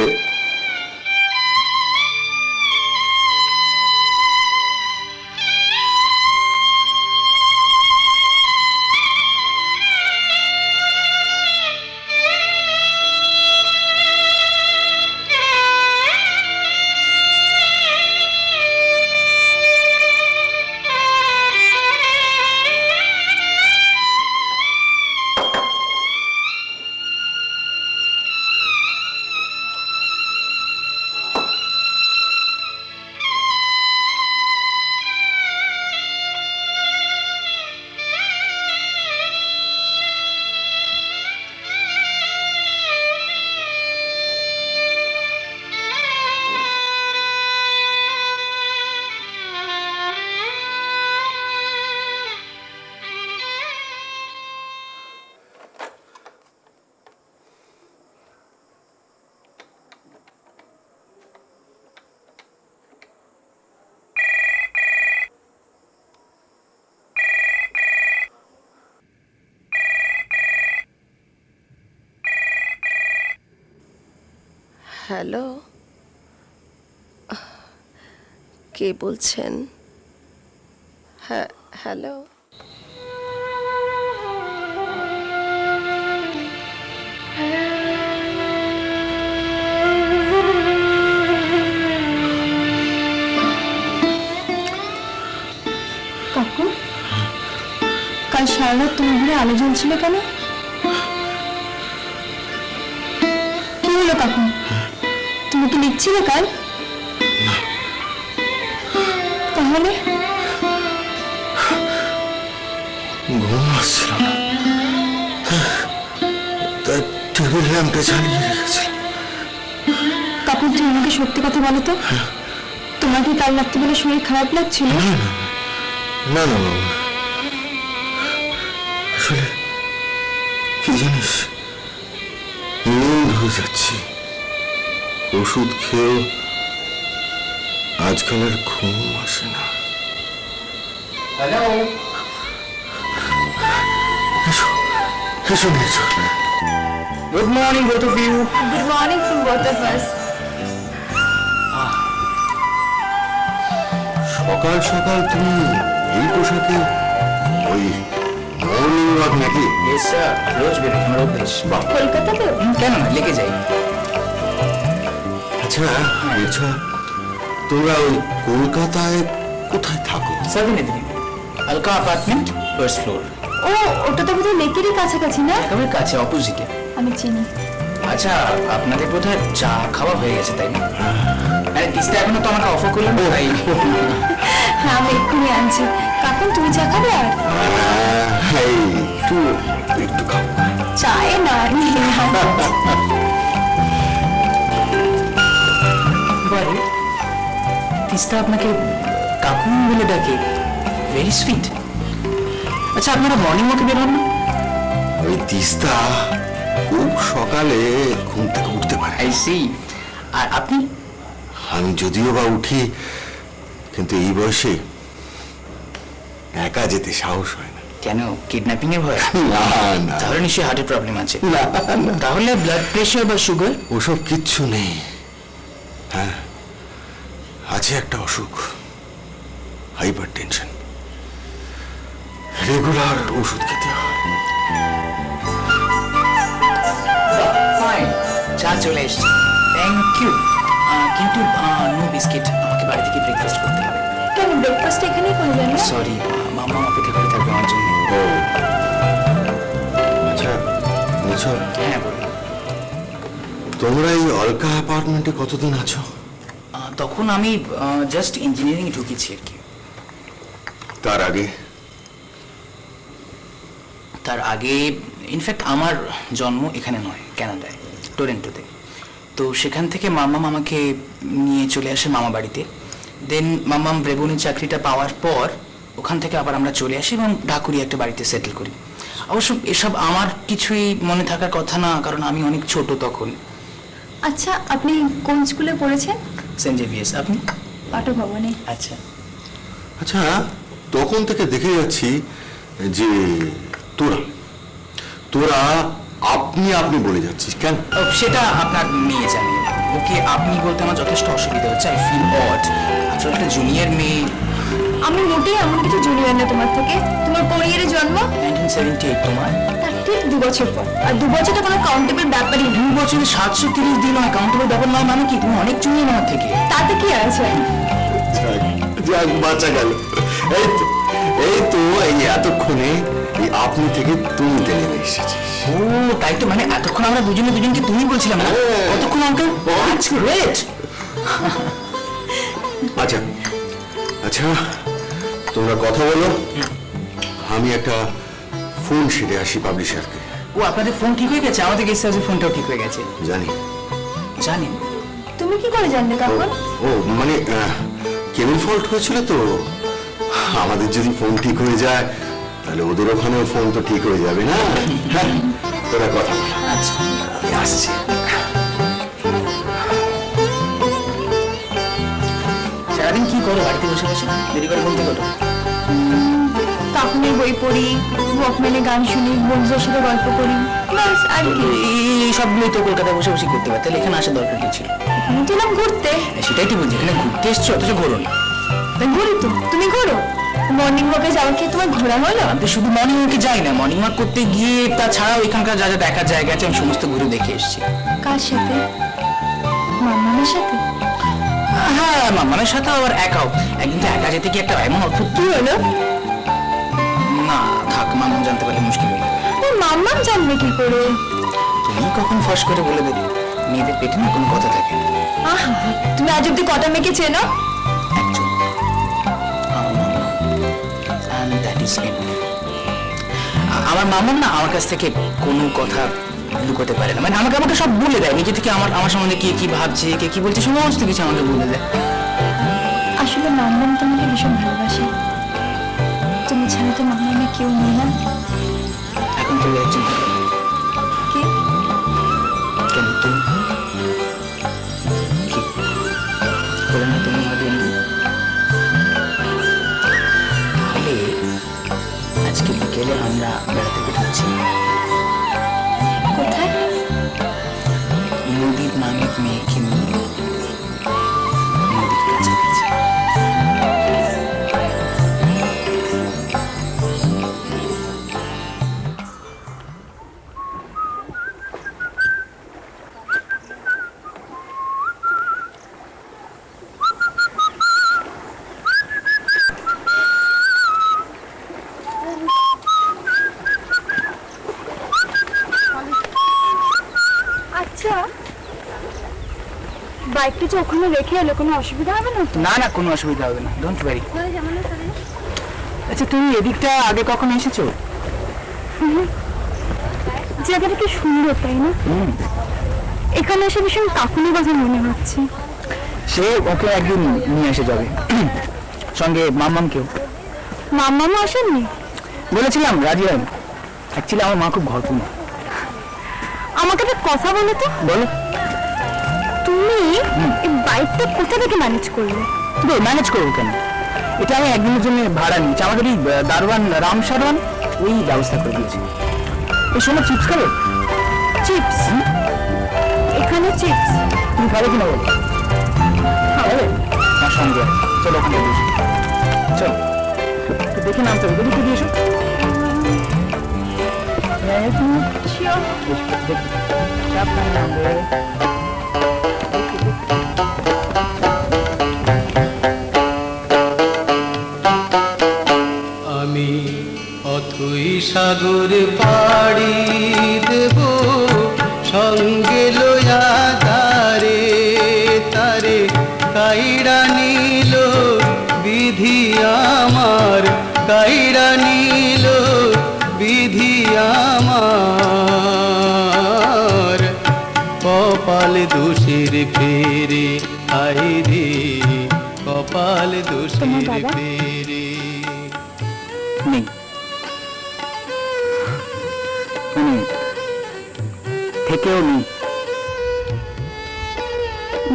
[SPEAKER 7] হ্যালো, কে বলছেন? হ্যাঁ, হ্যালো।
[SPEAKER 1] কাকু, কাল সারা রাত তোমার ঘরে আলো জ্বলছিল কেন? কি হলো কাকু, তুমি কি লিখছিলে কাল? তাহলে
[SPEAKER 2] ঘুম আসছিল না, তাই টেবিল ল্যাম্পটা জ্বালিয়ে রেখেছিলাম।
[SPEAKER 1] কাকু, তুমি আমাকে সত্যি কথা বলো তো, তোমার কি কাল রাত্রিবেলা শরীর খারাপ লাগছিল?
[SPEAKER 2] না না বাবা, আসলে কি জানিস, নিউড হয়ে যাচ্ছি। ওষুধ খেয়েও আজকাল আর ঘুম আসে না।
[SPEAKER 6] হ্যালো,
[SPEAKER 2] এসো এসো এসো।
[SPEAKER 6] Good morning both of you.
[SPEAKER 1] Good morning from both of us.
[SPEAKER 2] সকাল সকাল তুমি এই পোশাকে, ওই মর্নিং ওয়াক নাকি?
[SPEAKER 6] ইয়েস স্যার, রোজ বেরোই, আমার অভ্যেস।
[SPEAKER 1] কলকাতাতে?
[SPEAKER 6] কেন না, লেগে যাই।
[SPEAKER 2] আচ্ছা আচ্ছা, তোমরা ওই কলকাতায় কোথায় থাকো?
[SPEAKER 6] 7 avenue, Alka apartment, first floor.
[SPEAKER 1] ও, ওটা তো বোধহয় লেকেরই কাছাকাছি না?
[SPEAKER 6] একেবারে কাছে, অপোজিটে।
[SPEAKER 1] আমি চিনি।
[SPEAKER 6] আচ্ছা, আপনাদের বোধহয় চা খাওয়া হয়ে গেছে তাই না? আরে তিস্তা এখনো তো আমাকে অফার করলেন না, তাই।
[SPEAKER 1] হ্যাঁ, আমি এক্ষুনি আনছি। কাকু, তুমি চা খাবে? আর
[SPEAKER 2] এই একটু একটু খাও।
[SPEAKER 1] চায়ে না,
[SPEAKER 6] বারে তিস্তা আপনাকে কাকু বলে ডাকে, ভেরি সুইট। আচ্ছা, আপনারা মর্নিং ওয়াকে বের হন না?
[SPEAKER 2] ওই তিস্তা খুব সকালে ঘুম থেকে উঠতে পারে।
[SPEAKER 6] I C. আর আপনি?
[SPEAKER 2] আমি যদিও বা উঠি, কিন্তু এই বয়সে একা যেতে সাহস হয় না।
[SPEAKER 6] কেন, কিডন্যাপিং এর ভয়?
[SPEAKER 2] না না
[SPEAKER 6] তাহলে নিশ্চয়ই হার্টের প্রবলেম আছে।
[SPEAKER 2] না, না,
[SPEAKER 6] তাহলে ব্লাড প্রেশার বা সুগার?
[SPEAKER 2] ওসব কিচ্ছু নেই। হ্যাঁ, আছে একটা অসুখ, হাইপার টেনশন। রেগুলার ওষুধ খেতে হয়।
[SPEAKER 6] ফাইন, চা চলে এসছে, থ্যাংক ইউ। কিন্তু নো বিস্কিট, আমাকে বাড়ি থেকে ব্রেকফাস্ট করতে হবে।
[SPEAKER 1] কেন, ব্রেকফাস্ট এখানেই করে যাবে?
[SPEAKER 6] সরি, মামা অপেক্ষা করে থাকবে আমার জন্য।
[SPEAKER 2] ও আচ্ছা বুঝছো,
[SPEAKER 6] হ্যাঁ বলুন।
[SPEAKER 2] তোমরা এই অলকা অ্যাপার্টমেন্টে কতদিন আছো?
[SPEAKER 6] তখন আমি জাস্ট ইঞ্জিনিয়ারিং ঢুকেছি আর কি। তার আগে ইনফ্যাক্ট আমার জন্ম এখানে নয়, কানাডায়, টরেন্টোতে। তো সেখান থেকে মাম্মাম আমাকে নিয়ে চলে আসে মামা বাড়িতে। দেন মাম্মাম ব্রেবনের চাকরিটা পাওয়ার পর ওখান থেকে আবার আমরা চলে আসি এবং ঢাকুরিয়া একটা বাড়িতে সেটেল করি। অবশ্য এসব আমার কিছুই মনে থাকার কথা না, কারণ আমি অনেক ছোট তখন।
[SPEAKER 1] আচ্ছা, আপনি কোন স্কুলে পড়েছেন?
[SPEAKER 6] Saint Xavier's. আপনি?
[SPEAKER 1] পাঠক ভবনে।
[SPEAKER 6] আচ্ছা।
[SPEAKER 2] আচ্ছা, তখন থেকে দেখে যাচ্ছি যে তোরা তোরা আপনি আপনি বলে যাচ্ছিস কেন?
[SPEAKER 6] সেটা আপনার মেয়ে জানে। ওকে আপনি বলতে আমার যথেষ্ট অসুবিধা হচ্ছে, আই ফিল অড। আসলে একটা জুনিয়র মেয়ে।
[SPEAKER 1] আমি মোটেই এমন কিছু জুনিয়র না তোমার থেকে। তোমার কোরিয়ারে জন্ম
[SPEAKER 6] 1978, তোমার?
[SPEAKER 1] তার ঠিক 2 বছর পর। আর 2 বছরটা কোনো কাউন্টেবল ব্যাপারই না।
[SPEAKER 6] 2 বছরে 730 দিন হয়, কাউন্টেবল ব্যাপার নয় মানে কি? তুমি অনেক জুনিয়র আমার থেকে।
[SPEAKER 1] তাতে কি আছে?
[SPEAKER 2] যাক, বাঁচা গেল। এই এতক্ষণে এই আপনি থেকে তুমি টেনে নিয়ে এসেছিস।
[SPEAKER 6] ও তাই তো, মানে এতক্ষণ আমরা দুজনে দুজনকে তুমি বলছিলাম না? কতক্ষণ আঙ্কেল? That's great.
[SPEAKER 2] আচ্ছা আচ্ছা, তোমরা কথা বলো, আমি একটা ফোন সেরে আসি পাবলিশারকে।
[SPEAKER 6] ও, আপনাদের ফোন ঠিক হয়ে গেছে? আমাদের গেস্ট হাউসের ফোনটাও ঠিক হয়ে গেছে।
[SPEAKER 2] জানি।
[SPEAKER 6] জানেন?
[SPEAKER 1] তুমি কি করে জানলে কাকু?
[SPEAKER 2] ও মানে কেবল ফল্ট হয়েছিল তো। আমাদের যদি ফোন ঠিক হয়ে যায় তাহলে ওদের ওখানেও ফোন তো ঠিক হয়ে যাবে না? হ্যাঁ, তোরা কথা বল।
[SPEAKER 6] আচ্ছা,
[SPEAKER 2] আমি আসছি।
[SPEAKER 6] সারাদিন কি করো বাড়িতে বসে বসে? দেরি করে বলতে করো।
[SPEAKER 1] কাকুনের বই বই পড়ি, ওয়াকম্যানে গান শুনি, বন্ধুদের সাথে গল্প করি, ব্যাস আর কি।
[SPEAKER 6] এই সবগুলোই তো কলকাতায় বসে বসে করতে পারে, তাহলে এখানে আসার দরকার কি ছিল?
[SPEAKER 1] এখানে তো এলাম ঘুরতে।
[SPEAKER 6] সেটাই তো বলছি, এখানে ঘুরতে এসছো অথচ ঘোরো নি।
[SPEAKER 1] ঘুরি তো, তুমি ঘোরো। মর্নিং ওয়াকে যাওয়া কি তোমার ঘোরা হলো?
[SPEAKER 6] আমি তো শুধু মর্নিং ওয়াকে যাই না, মর্নিং ওয়াক করতে গিয়ে তাছাড়াও এখানকার যা যা দেখার জায়গা আছে আমি সমস্ত ঘুরে দেখে এসেছি।
[SPEAKER 1] কার সাথে? মামার সাথে?
[SPEAKER 6] হ্যাঁ, মামার সাথে আবার একাও। একদিন তো একা যেতে কি একটা এমন অদ্ভুত
[SPEAKER 1] কি হলো?
[SPEAKER 6] না থাক, মামা জানতে পারলে মুশকিল হয়ে যাবে।
[SPEAKER 1] মাম্মা জানবে কি করে?
[SPEAKER 6] তুমি কখন ফাঁস করে বলে দেবে? মেয়েদের পেটে না কোনো কথা থাকে।
[SPEAKER 1] আহা, তুমি আজ অব্দি কটা মেয়েকে চেনো?
[SPEAKER 6] একজন, আমার মামা, and that is it. আমার মামা না আমার কাছ থেকে কোনো কথা লুকোতে পারে না, মানে আমাকে আমাকে সব বলে দেয় নিজে থেকে। আমার সম্বন্ধে কে কি ভাবছে, কে কি বলছে, সমস্ত কিছু আমাকে বলে দেয়।
[SPEAKER 1] আসলে মাম্মাম তোমাকে ভীষণ ভালোবাসে। তুমি ছাড়া তো মাম্মামে কেউ নেই না।
[SPEAKER 6] এখন কেউ একজন
[SPEAKER 1] কে?
[SPEAKER 6] কেন তুমি কি বলে না তুমি আমার বন্ধু? তাহলে আজকে বিকেলে আমরা বেড়াতে বেরোচ্ছি।
[SPEAKER 1] কোথায়?
[SPEAKER 6] নদীর নামের মেয়েকে নিয়ে নদীর কাছাকাছি।
[SPEAKER 1] আচ্ছা, বাইকটা যে ওখানে রেখে এলো, কোনো অসুবিধা হবে না তো?
[SPEAKER 6] না না, কোনো অসুবিধা হবে না, ডোন্ট ওয়ারি। আচ্ছা, তুমি এদিকটা আগে কখন এসেছো?
[SPEAKER 1] জায়গাটা কি সুন্দর, তাই না? এখানে এসে ভীষণ কাকুনি কথা মনে হচ্ছে।
[SPEAKER 6] সে ওকে একদিন নিয়ে এসে যাবে, সঙ্গে মাম্মামকেও।
[SPEAKER 1] মাম্মামও আসেননি?
[SPEAKER 6] বলেছিলাম, রাজি হয় না। অ্যাকচুয়ালি আমার মা খুব ঘরকুনো।
[SPEAKER 1] আমাকে একটা কথা বলো তো।
[SPEAKER 6] বলো।
[SPEAKER 1] তুমি এই বাইকটা কোথা থেকে ম্যানেজ করলে?
[SPEAKER 6] ম্যানেজ করবো কেন? এটা আমি একদিনের জন্য ভাড়া নিয়েছি, আমাদের এই দারোয়ান রাম সারওয়ান ওই ব্যবস্থা করে দিয়েছি। এই সময় চিপস খাবে?
[SPEAKER 1] চিপস? এখানে চিপস?
[SPEAKER 6] তুমি খাবে কিনা বলো? খাবে? আমার সঙ্গে আছে। চলো ওখানে বসি। চলো একটু দেখে নামতে হবে, দেখে দিয়ে এসো।
[SPEAKER 9] আমি অথই সাগর পাড়ি দেব, সঙ্গে লয়া তারে তারে কাইড়া নিল বিধি আমার, কাইড়া নিল বিধি আমার। কপাল দোষের ফেরে আইরে, কপাল দোষের ফেরে।
[SPEAKER 6] নেই, মানে থেকেও নেই।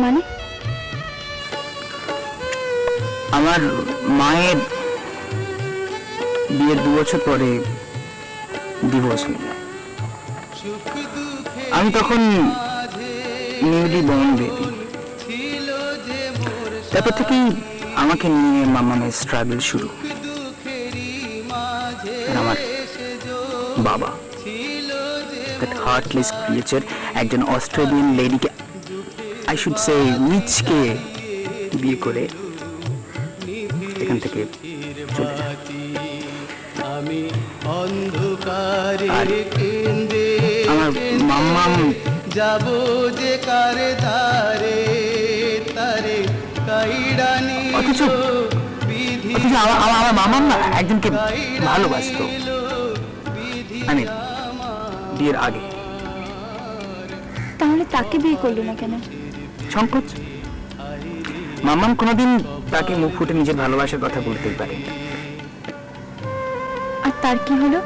[SPEAKER 1] মানে?
[SPEAKER 6] আমার মায়ের বিয়ের 2 বছর পরে ডিভোর্স হয়ে যায়। আমি তখন নিউলি বর্ন বেবি। তারপর থেকেই আমাকে নিয়ে মামামের স্ট্রাগল শুরু। আর আমার বাবা, দ্যাট হার্টলেস ক্রিয়েচার, একজন অস্ট্রেলিয়ান লেডিকে, আই শুড সে নিচকে বিয়ে করে এখান থেকে চলে যায়।
[SPEAKER 9] আমি অন্ধকারে কেন্দ্রে
[SPEAKER 6] আমার মাম্মাম
[SPEAKER 9] যাব যে কারে তারে তারে কাইড়া
[SPEAKER 6] অথচ
[SPEAKER 9] নিল বিধি
[SPEAKER 6] আমার মামাম না একজনকে ভালোবাসতো, আমি বিয়ের আগে।
[SPEAKER 1] তাহলে তাকে বিয়ে করলো না কেন?
[SPEAKER 6] সংকোচ। মাম্মাম কোনোদিন তাকে মুখ ফুটে নিজের ভালোবাসার কথা বলতেই পারে।
[SPEAKER 1] আর তার কি হলো,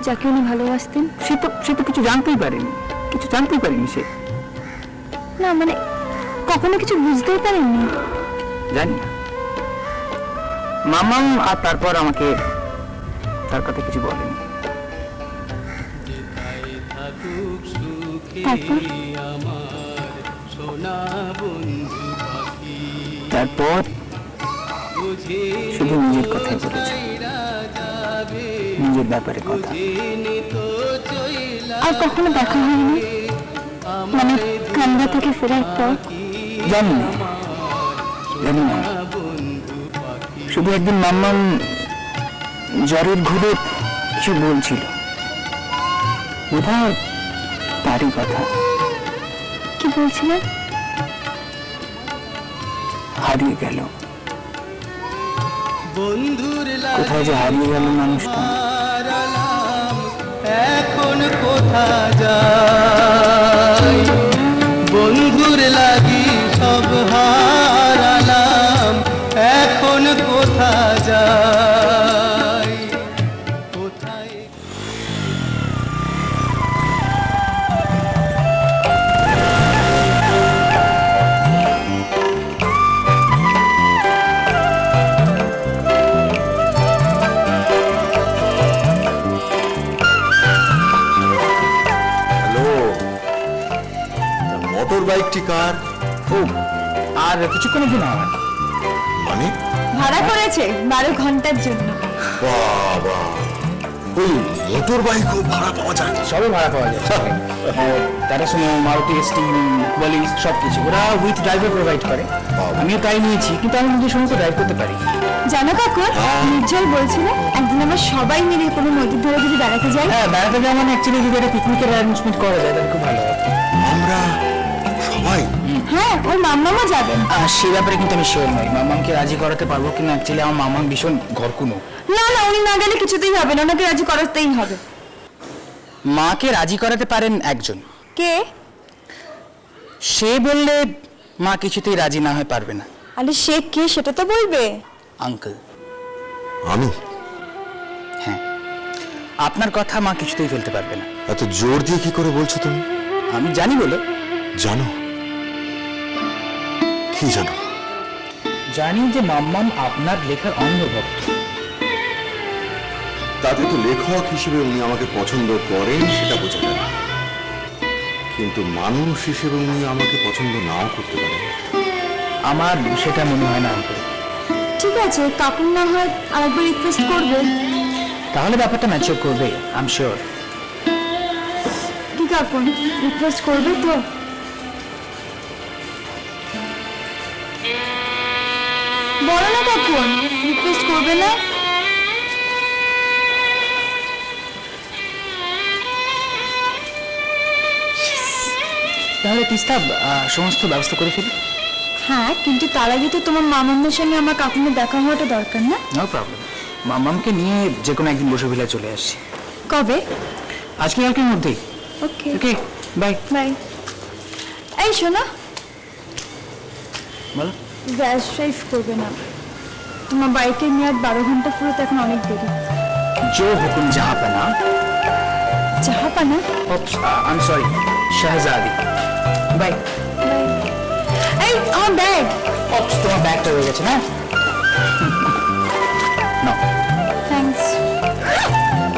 [SPEAKER 1] যাকে উনি ভালোবাসতেন?
[SPEAKER 6] সে তো কিছু জানতেই পারেনি, সে।
[SPEAKER 1] না মানে কখনো কিছু বুঝতেই পারেননি?
[SPEAKER 6] জানি না। মামাম আর তারপর আমাকে তার কথা কিছু বলেনি।
[SPEAKER 9] থাকুক সুখে
[SPEAKER 1] তারপর?
[SPEAKER 9] আমার সোনা বন্ধু পাখি
[SPEAKER 6] তারপর
[SPEAKER 9] বুঝে
[SPEAKER 6] শুধু নিজের কথাই বলেছে,
[SPEAKER 9] যাবে
[SPEAKER 6] নিজের ব্যাপারে কথা।
[SPEAKER 9] জেনে তো চইলা
[SPEAKER 1] আর কখনো দেখা হয়নি, মানে কানাডা থেকে ফেরার পর?
[SPEAKER 6] জানি না, জানি না। শুধু একদিন মাম্মাম জ্বরের ঘুরে কিছু বলছিল, বোধহয় তারই কথা।
[SPEAKER 1] কি বলছিলেন?
[SPEAKER 6] হারিয়ে গেল,
[SPEAKER 9] বন্ধুর
[SPEAKER 6] কোথায় যে হারিয়ে গেল মানুষটা।
[SPEAKER 9] হারালাম এখন কোথা যাই বন্ধুর লাগি সব হারালাম এখন কোথা যাই কোথায়
[SPEAKER 2] হ্যালো, মোটর বাইকটি কার?
[SPEAKER 6] ও, আর কিছুক্ষণের জন্য আমার।
[SPEAKER 2] মানে
[SPEAKER 1] ভাড়া করেছে 12 ঘন্টার জন্য।
[SPEAKER 2] বাবা, ওই মোটর বাইকও ভাড়া পাওয়া যায়?
[SPEAKER 6] সবই ভাড়া পাওয়া যায়, টাটা সুমো, মারুতি স্টিম, বলিস সব কিছু ওরা উইথ ড্রাইভার প্রোভাইড করে। আমিও তাই নিয়েছি, কিন্তু আমি নিজের সমস্ত ড্রাইভ করতে পারি।
[SPEAKER 1] জানো কাকুর, নির্জল বলছিল একদিন আমরা সবাই মিলে কোনো নদীর ধারে যদি বেড়াতে যাই।
[SPEAKER 6] হ্যাঁ, বেড়াতে যাওয়া মানে অ্যাকচুয়ালি যদি একটা পিকনিকের অ্যারেঞ্জমেন্ট করা যায় তাহলে খুব ভালো হয়।
[SPEAKER 2] আমরা সবাই?
[SPEAKER 1] হ্যাঁ, ওর মাম্মামা যাবেন।
[SPEAKER 6] সে ব্যাপারে কিন্তু আমি শিওর নই, মামাকে রাজি করাতে পারবো কিনা। অ্যাকচুয়ালি আমার মামা ভীষণ ঘরকুনো।
[SPEAKER 1] না না, উনি না গেলে কিছুতেই হবে না, ওনাকে রাজি করাতেই হবে।
[SPEAKER 6] মাকে রাজি করাতে পারেন একজন,
[SPEAKER 1] কে?
[SPEAKER 6] সে বললে মা কিছুতেই রাজি না হয়ে পারবে না।
[SPEAKER 1] আরে সে কে সেটা তো বলবে।
[SPEAKER 6] আঙ্কেল।
[SPEAKER 2] আমি?
[SPEAKER 6] হ্যাঁ, আপনার কথা মা কিছুতেই ফেলতে পারবে না।
[SPEAKER 2] এত জোর দিয়ে কি করে বলছো তুমি?
[SPEAKER 6] আমি জানি বলে।
[SPEAKER 2] জানো? কি জানো?
[SPEAKER 6] জানি যে মাম্মাম আপনার লেখার অন্ধভক্ত।
[SPEAKER 2] তাতে তো লেখক হিসেবে উনি আমাকে পছন্দ করেন সেটা বোঝা যায়, কিন্তু মানুষ হিসেবে উনি আমাকে পছন্দ নাও করতে পারেন।
[SPEAKER 6] আমার সেটা মনে হয় না আঙ্কেল।
[SPEAKER 1] ঠিক আছে, কাকুর না হয় আরেকবার রিকোয়েস্ট করবে।
[SPEAKER 6] তাহলে ব্যাপারটা ম্যাচিওর করবে, আই এম শিওর।
[SPEAKER 1] কি কাকুন, রিকোয়েস্ট করবে তো? বলো না কাকুন, রিকোয়েস্ট করবে না?
[SPEAKER 6] তাহলে তিস্তা সমস্ত ব্যবস্থা করে ফেলি।
[SPEAKER 1] হ্যাঁ, কিন্তু তার আগে তো তোমার মামার সঙ্গে আমার কাকুনের দেখা হওয়াটা দরকার না?
[SPEAKER 6] নো প্রবলেম, মাম্মামকে নিয়ে যে কোনো একদিন বসে ফেলে চলে আসছি।
[SPEAKER 1] কবে?
[SPEAKER 6] আজকে কালকের মধ্যেই।
[SPEAKER 1] ওকে
[SPEAKER 6] ওকে, বাই।
[SPEAKER 1] বাই। এই শোনো,
[SPEAKER 6] বলো।
[SPEAKER 1] গ্যাস ড্রাইভ করবে না, তোমার বাইকের মেয়াদ 12 ঘন্টা পুরো, তো এখন অনেক দেরি।
[SPEAKER 6] जो हुकुम जहांपना।
[SPEAKER 1] জাহাপানা?
[SPEAKER 6] I am sorry, Shahzadi. Bye.
[SPEAKER 1] এই আমার ব্যাগ।
[SPEAKER 6] ওপস, তোমার ব্যাগটা রয়ে গেছে না? না,
[SPEAKER 1] থ্যাঙ্কস।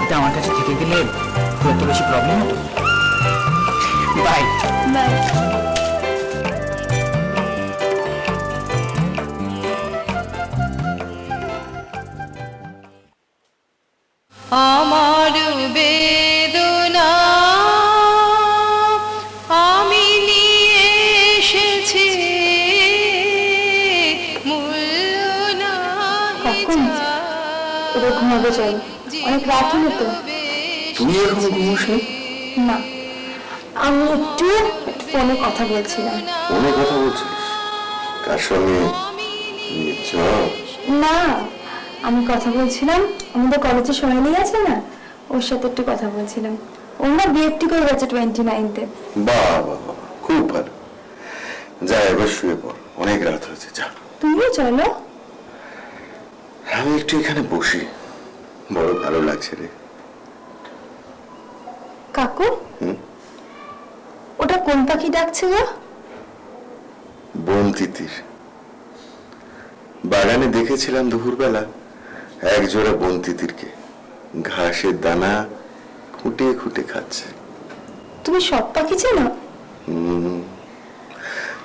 [SPEAKER 6] এটা আমার কাছে থেকে গেলে খুব একটা বেশি প্রবলেম হতো। বাই।
[SPEAKER 1] বাই।
[SPEAKER 3] আমার বেদনা আমি নিয়ে এসেছি মূল্য নাই
[SPEAKER 1] কখন? এবার ঘুমাবে চাই, অনেক রাত হলো তো।
[SPEAKER 2] তুমি এখনো ঘুমোসনি?
[SPEAKER 1] না, আমি একটু ফোনে কথা বলছিলাম।
[SPEAKER 2] ফোনে কথা বলছিস? কার সঙ্গে? নির্ঝর?
[SPEAKER 1] না, আমি কথা বলছিলাম আমাদের কলেজে সোনালি আছে না, ওর সাথে একটু কথা বলছিলাম। ওর না বিএফটি করে গেছে 29তে।
[SPEAKER 2] বাহ বাহ বাহ, খুব ভালো। যা এবার শুয়ে পড়, অনেক রাত হয়েছে, যা।
[SPEAKER 1] তুমিও চলো।
[SPEAKER 2] আমি একটু এখানে বসি, বড় ভালো লাগছে রে।
[SPEAKER 1] কাকু, ওটা কোন পাখি ডাকছে গো?
[SPEAKER 2] বন তিতির। বাগানে দেখেছিলাম দুপুরবেলা এক জোড়া বন তিতিরকে, ঘাসের দানা খুঁটে খুঁটে খাচ্ছে।
[SPEAKER 1] তুমি সব পাখি চেনো?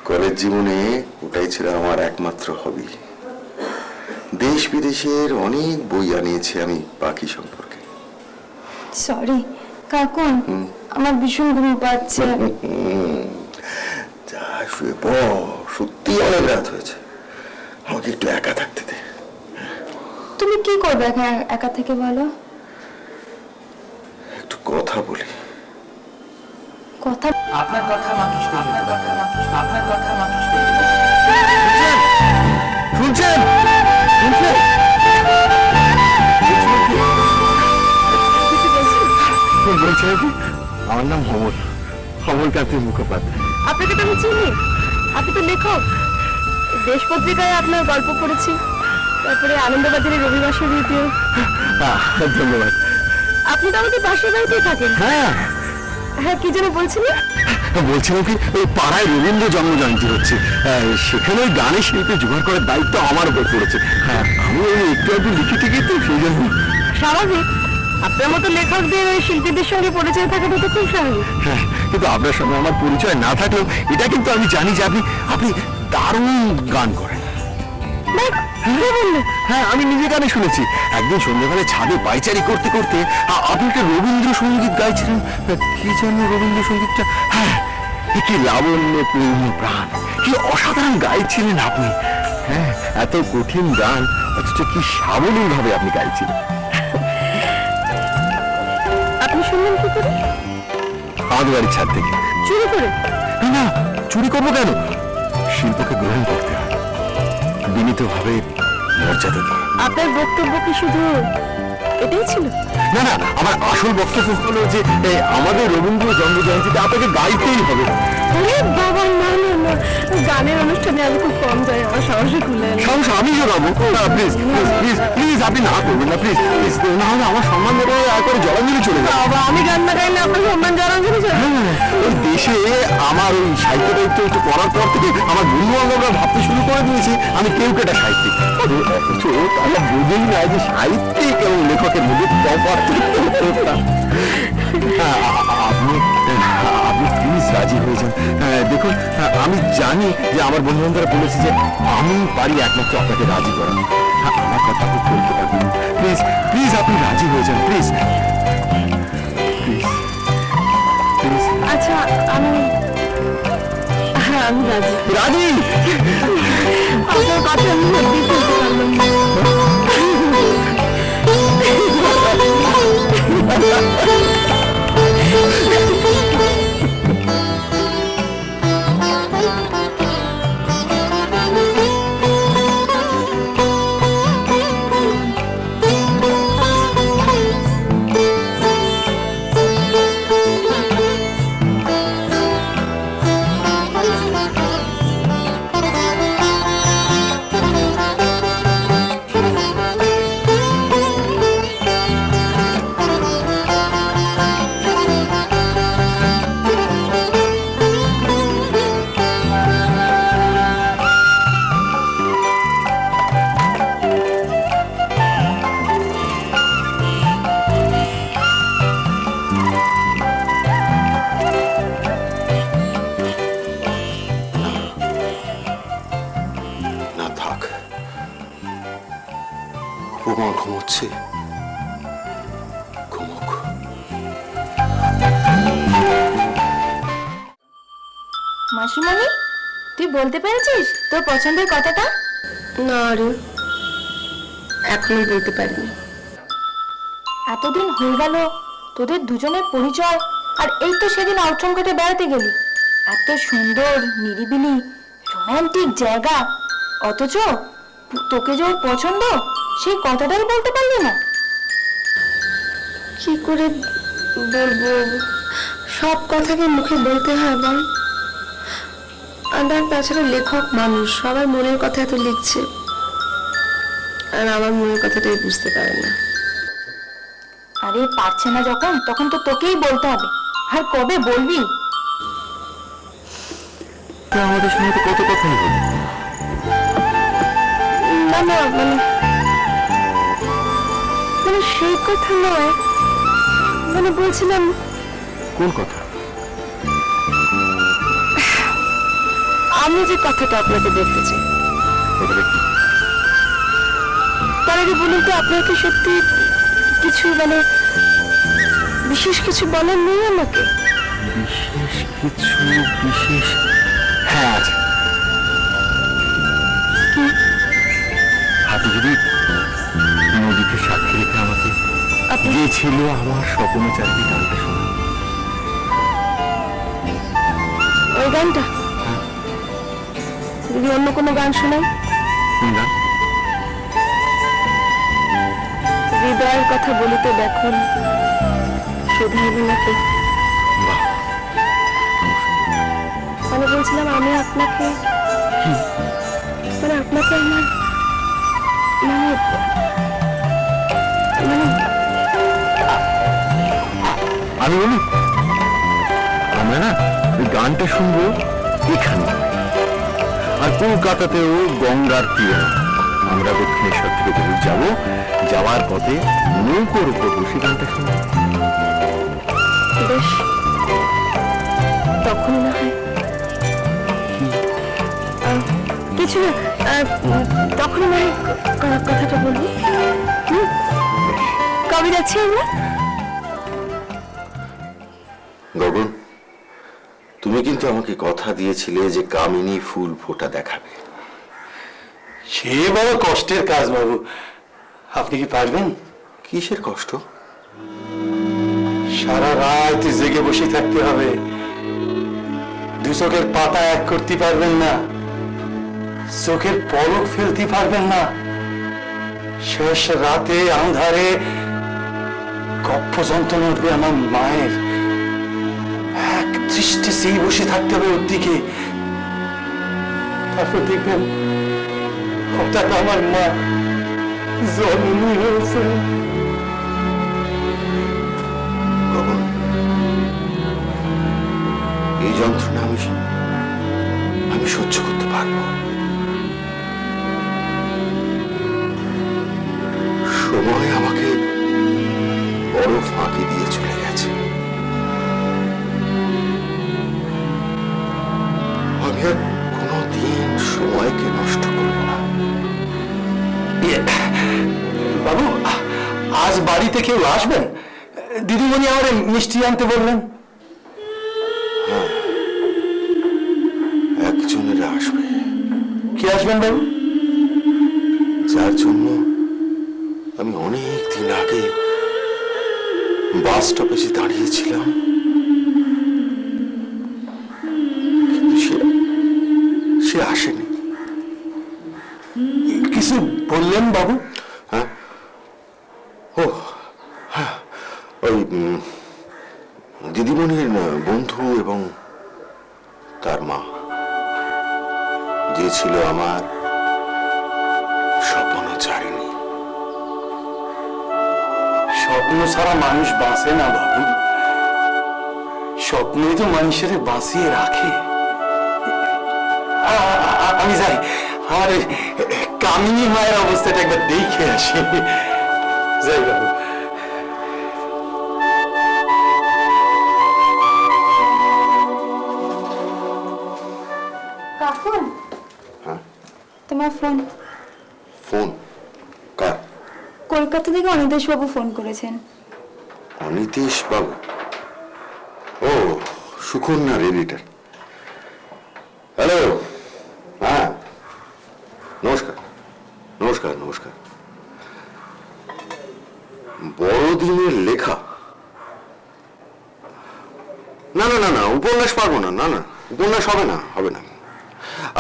[SPEAKER 2] কলেজ জীবনে ওটাই ছিল আমার একমাত্র হবি। দেশ বিদেশের অনেক বই আনিয়েছি আমি পাখি সম্পর্কে।
[SPEAKER 1] সরি কাকুন, আমার ভীষণ ঘুম পাচ্ছে।
[SPEAKER 2] যা শুয়ে পড়, সত্যি অনেক রাত হয়েছে, আমাকে একটু একা থাকতে দে।
[SPEAKER 1] তুমি কি করবে একা একা থেকে বলো?
[SPEAKER 2] একটু কথা বলি।
[SPEAKER 1] কথা?
[SPEAKER 6] আপনার কথা আমাকে আপনার কথা আমাকে আপনার কথা আমাকে
[SPEAKER 4] শুনছেন শুনছেন? বলছি নাকি আমার নাম অমলকান্তি মুখোপাধ্যায়।
[SPEAKER 1] আপনাকে তো আমি চিনি, আপনি তো লেখক। দেশ পত্রিকায় আপনার গল্প পড়েছি, তারপরে আনন্দবাজারের রবিবাসর রীতিও।
[SPEAKER 4] ধন্যবাদ।
[SPEAKER 1] আপনি তো আমাদের পাশের বাড়িতেই থাকেন।
[SPEAKER 4] হ্যাঁ
[SPEAKER 1] হ্যাঁ, কি যেন বলছিলেন?
[SPEAKER 4] বলছিলাম কি, ওই পাড়ায় রবীন্দ্র জন্মজয়ন্তী হচ্ছে, সেখানে ওই গানের শিল্পী জোগাড় করার দায়িত্ব আমার উপর পড়েছে। হ্যাঁ, আমি ওই একটু একটু লিখে টিকে তো সেই জন্য।
[SPEAKER 1] স্বাভাবিক, আপনার মতো লেখকদের ওই শিল্পীদের সঙ্গে পরিচয় থাকাটা তো খুব স্বাভাবিক।
[SPEAKER 4] হ্যাঁ, কিন্তু আপনার সঙ্গে আমার পরিচয় না থাকলেও এটা কিন্তু আমি জানি যে আপনি দারুণ গান করেন। হ্যাঁ, আমি নিজে গানে শুনেছি। একদিন সন্ধ্যাবেলায় ছাদে পায়চারি করতে করতে আপনি একটা রবীন্দ্রসঙ্গীত গাইছিলেন। কি যেন রবীন্দ্রসঙ্গীতটা? হ্যাঁ, কি লাবণ্য পূর্ণ প্রাণ, কি অসাধারণ গাইছিলেন আপনি। হ্যাঁ, এত কঠিন গান অথচ কি সাবলীল ভাবে আপনি গাইছিলেন।
[SPEAKER 1] আপনি শুনলেন কি করে?
[SPEAKER 4] আমাদের বাড়ির ছাদ থেকে।
[SPEAKER 1] চুরি করে?
[SPEAKER 4] না, চুরি করবো কেন? শিল্পকে গ্রহণ করতে হয় বিনীতভাবে, মর্যাদা দিয়ে।
[SPEAKER 1] আপনার বক্তব্য কি শুধু এটাই ছিল?
[SPEAKER 4] না না, আমার আসল বক্তব্য হলো যে আমাদের রবীন্দ্র জন্মজয়ন্তীতে আপনাকে গাইতেই হবে।
[SPEAKER 1] আরে বাবা, না না না, গানের অনুষ্ঠানে আমি খুব কম যাই, আমার সাহসে খুলে না।
[SPEAKER 4] সাহস আমি জোগাবো। প্লিজ প্লিজ প্লিজ প্লিজ, আপনি না করবেন না, প্লিজ প্লিজ, না হলে আমার সম্মান দেবো একবারে জলাঞ্জলি চলে যাবে।
[SPEAKER 1] বাবা, আমি গান না গাইলে আপনার সম্মান জলাঞ্জলি চলে যাবে।
[SPEAKER 4] ওই দেশে আমার ওই সাহিত্য দায়িত্ব একটু করার পর থেকে আমার বন্ধু বান্ধবরা ভাবতে শুরু করে দিয়েছে আমি কেউ কেটা সাহিত্যিক। অথচ তারা বোঝেই না যে সাহিত্যিক এবং লেখকের মধ্যে তফাৎ। আপনি আপনি প্লিজ রাজি হয়ে যান। দেখুন, আমি জানি যে আমার বন্ধু বান্ধবরা বলেছে যে আমি পারি একমাত্র আপনাকে রাজি করা। আমার কথা আপনি বলতে পারবেন। প্লিজ প্লিজ, আপনি রাজি হয়ে যান, প্লিজ প্লিজ প্লিজ।
[SPEAKER 1] আচ্ছা, আমি রাজি।
[SPEAKER 4] রাজি?
[SPEAKER 1] আপনার কথা আমি সত্যি বলতে পারলাম না।
[SPEAKER 2] না থাক, উপমা ঘুমোচ্ছে, ঘুমোক।
[SPEAKER 1] মাসিমণি, তুই বলতে পেরেছিস তোর পছন্দের কথাটা?
[SPEAKER 7] না রে, এখনো বলতে পারিনি।
[SPEAKER 1] এতদিন হয়ে গেল তোদের দুজনের পরিচয়, আর এই তো সেদিন আউটরাম ঘাটে বেড়াতে গেলি। এত সুন্দর নিরিবিলি রোমান্টিক জায়গা, অথচ তোকে যে ওর পছন্দ সেই কথাটাই বলতে পারলি না।
[SPEAKER 7] কি করে বলবো? সব কথাকে মুখে বলতে হয় বল? আর তাছাড়া লেখক মানুষ, সবার মনের কথা এত লিখছে, আর আমার মনের কথাটাই বুঝতে পারে না।
[SPEAKER 1] আরে পারছে না যখন, তখন তো তোকেই বলতে হবে। আর কবে বলবি?
[SPEAKER 4] আমাদের সঙ্গে তো কত কথাই হলো।
[SPEAKER 1] না না, মানে মানে সেই কথা নয়, মানে বলছিলাম
[SPEAKER 4] কোন কথা?
[SPEAKER 1] আমি যে কথাটা আপনাকে বলতে চাই।
[SPEAKER 4] কথাটা কি?
[SPEAKER 1] তার আগে বলুন তো, আপনার কি সত্যি কিছু মানে বিশেষ কিছু বলার নেই আমাকে?
[SPEAKER 4] বিশেষ কিছু? বিশেষ, হ্যাঁ আছে। হাতে যদি নদীকে সাক্ষী রেখে আমাকে যে ছিল আমার স্বপ্নচারী গানটা শোনা।
[SPEAKER 1] ওই গানটা? যদি অন্য কোনো গান শোনাই?
[SPEAKER 4] কোন গান?
[SPEAKER 1] হৃদয়ের কথা বলিতে ব্যাকুল শুধাইল নাকি।
[SPEAKER 4] বাহ,
[SPEAKER 1] মানে বলছিলাম আমি আপনাকে, মানে আপনাকে আমার মানে মানে
[SPEAKER 4] আমি বলি, আমরা না ওই গানটা শুনবো এখানে, আর কলকাতাতেও গঙ্গার তীরে আমরা দক্ষিণেশ্বর থেকে বেরোয় যাবো, যাওয়ার পথে নৌকোর উপর বসে গানটা শুনবো।
[SPEAKER 1] বেশ, তখন না হয় কিছু না, তখন না হয় কথাটা বলবো। কবে যাচ্ছি আমরা?
[SPEAKER 2] গগন, তুমি কিন্তু আমাকে কথা দিয়েছিলে যে কামিনী ফুল ফোটা দেখাবে।
[SPEAKER 8] সে বড় কষ্টের কাজ বাবু, আপনি কি পারবেন?
[SPEAKER 2] কিসের কষ্ট?
[SPEAKER 8] সারা রাত জেগে বসে থাকতে হবে, দু চোখের পাতা এক করতে পারবেন না, চোখের পলক ফেলতে পারবেন না, শেষ রাতে আন্ধারে কক্ষ যন্ত্রণা উঠবে আমার মায়ের, এক দৃষ্টি সেই বসে থাকতে হবে ওর দিকে। তারপর দেখবেন হঠাৎ আমার মা জননী হয়েছে।
[SPEAKER 2] গগন, এই যন্ত্রণা আমি সহ্য করতে পারবো। সময় আমাকে বড় ফাঁকি দিয়ে চলে গেছে। আমি আর কোনোদিন সময়কে নষ্ট করব না।
[SPEAKER 8] বাবু, আজ বাড়িতে কেউ আসবেন? দিদিমণি আমার মিষ্টি আনতে বললেন।
[SPEAKER 2] একজনের আসবে।
[SPEAKER 8] কে আসবেন বাবু?
[SPEAKER 2] যার জন্য আমি অনেক দিন আগে বাস স্টপেজে দাঁড়িয়েছিলাম, কিন্তু সে আসেনি।
[SPEAKER 8] কিছু বললেন বাবু?
[SPEAKER 2] হ্যাঁ, ও হ্যাঁ, ওই দিদিমণির বন্ধু এবং তার মা, যে ছিল আমার স্বপ্নচারিণী।
[SPEAKER 8] স্বপ্ন ছাড়া মানুষ বাঁচে না বাবু, স্বপ্নই তো মানুষের বাঁচিয়ে রাখে। আমি যাই, আমার কামিনী মায়ের অবস্থাটা একবার দেখে আসি। যাই বাবু।
[SPEAKER 1] কাকুন,
[SPEAKER 2] হ্যাঁ,
[SPEAKER 1] তোমার ফোন।
[SPEAKER 2] ফোন কার?
[SPEAKER 1] কলকাতা থেকে অনিতেশ বাবু ফোন করেছেন।
[SPEAKER 2] অনিতেশ বাবু? ও, সুকন্যা রেডিটার। হ্যালো, হ্যাঁ, নমস্কার নমস্কার নমস্কার। বড়দিনের লেখা? না না না না, উপন্যাস পারবো না। না না, উপন্যাস হবে না, হবে না।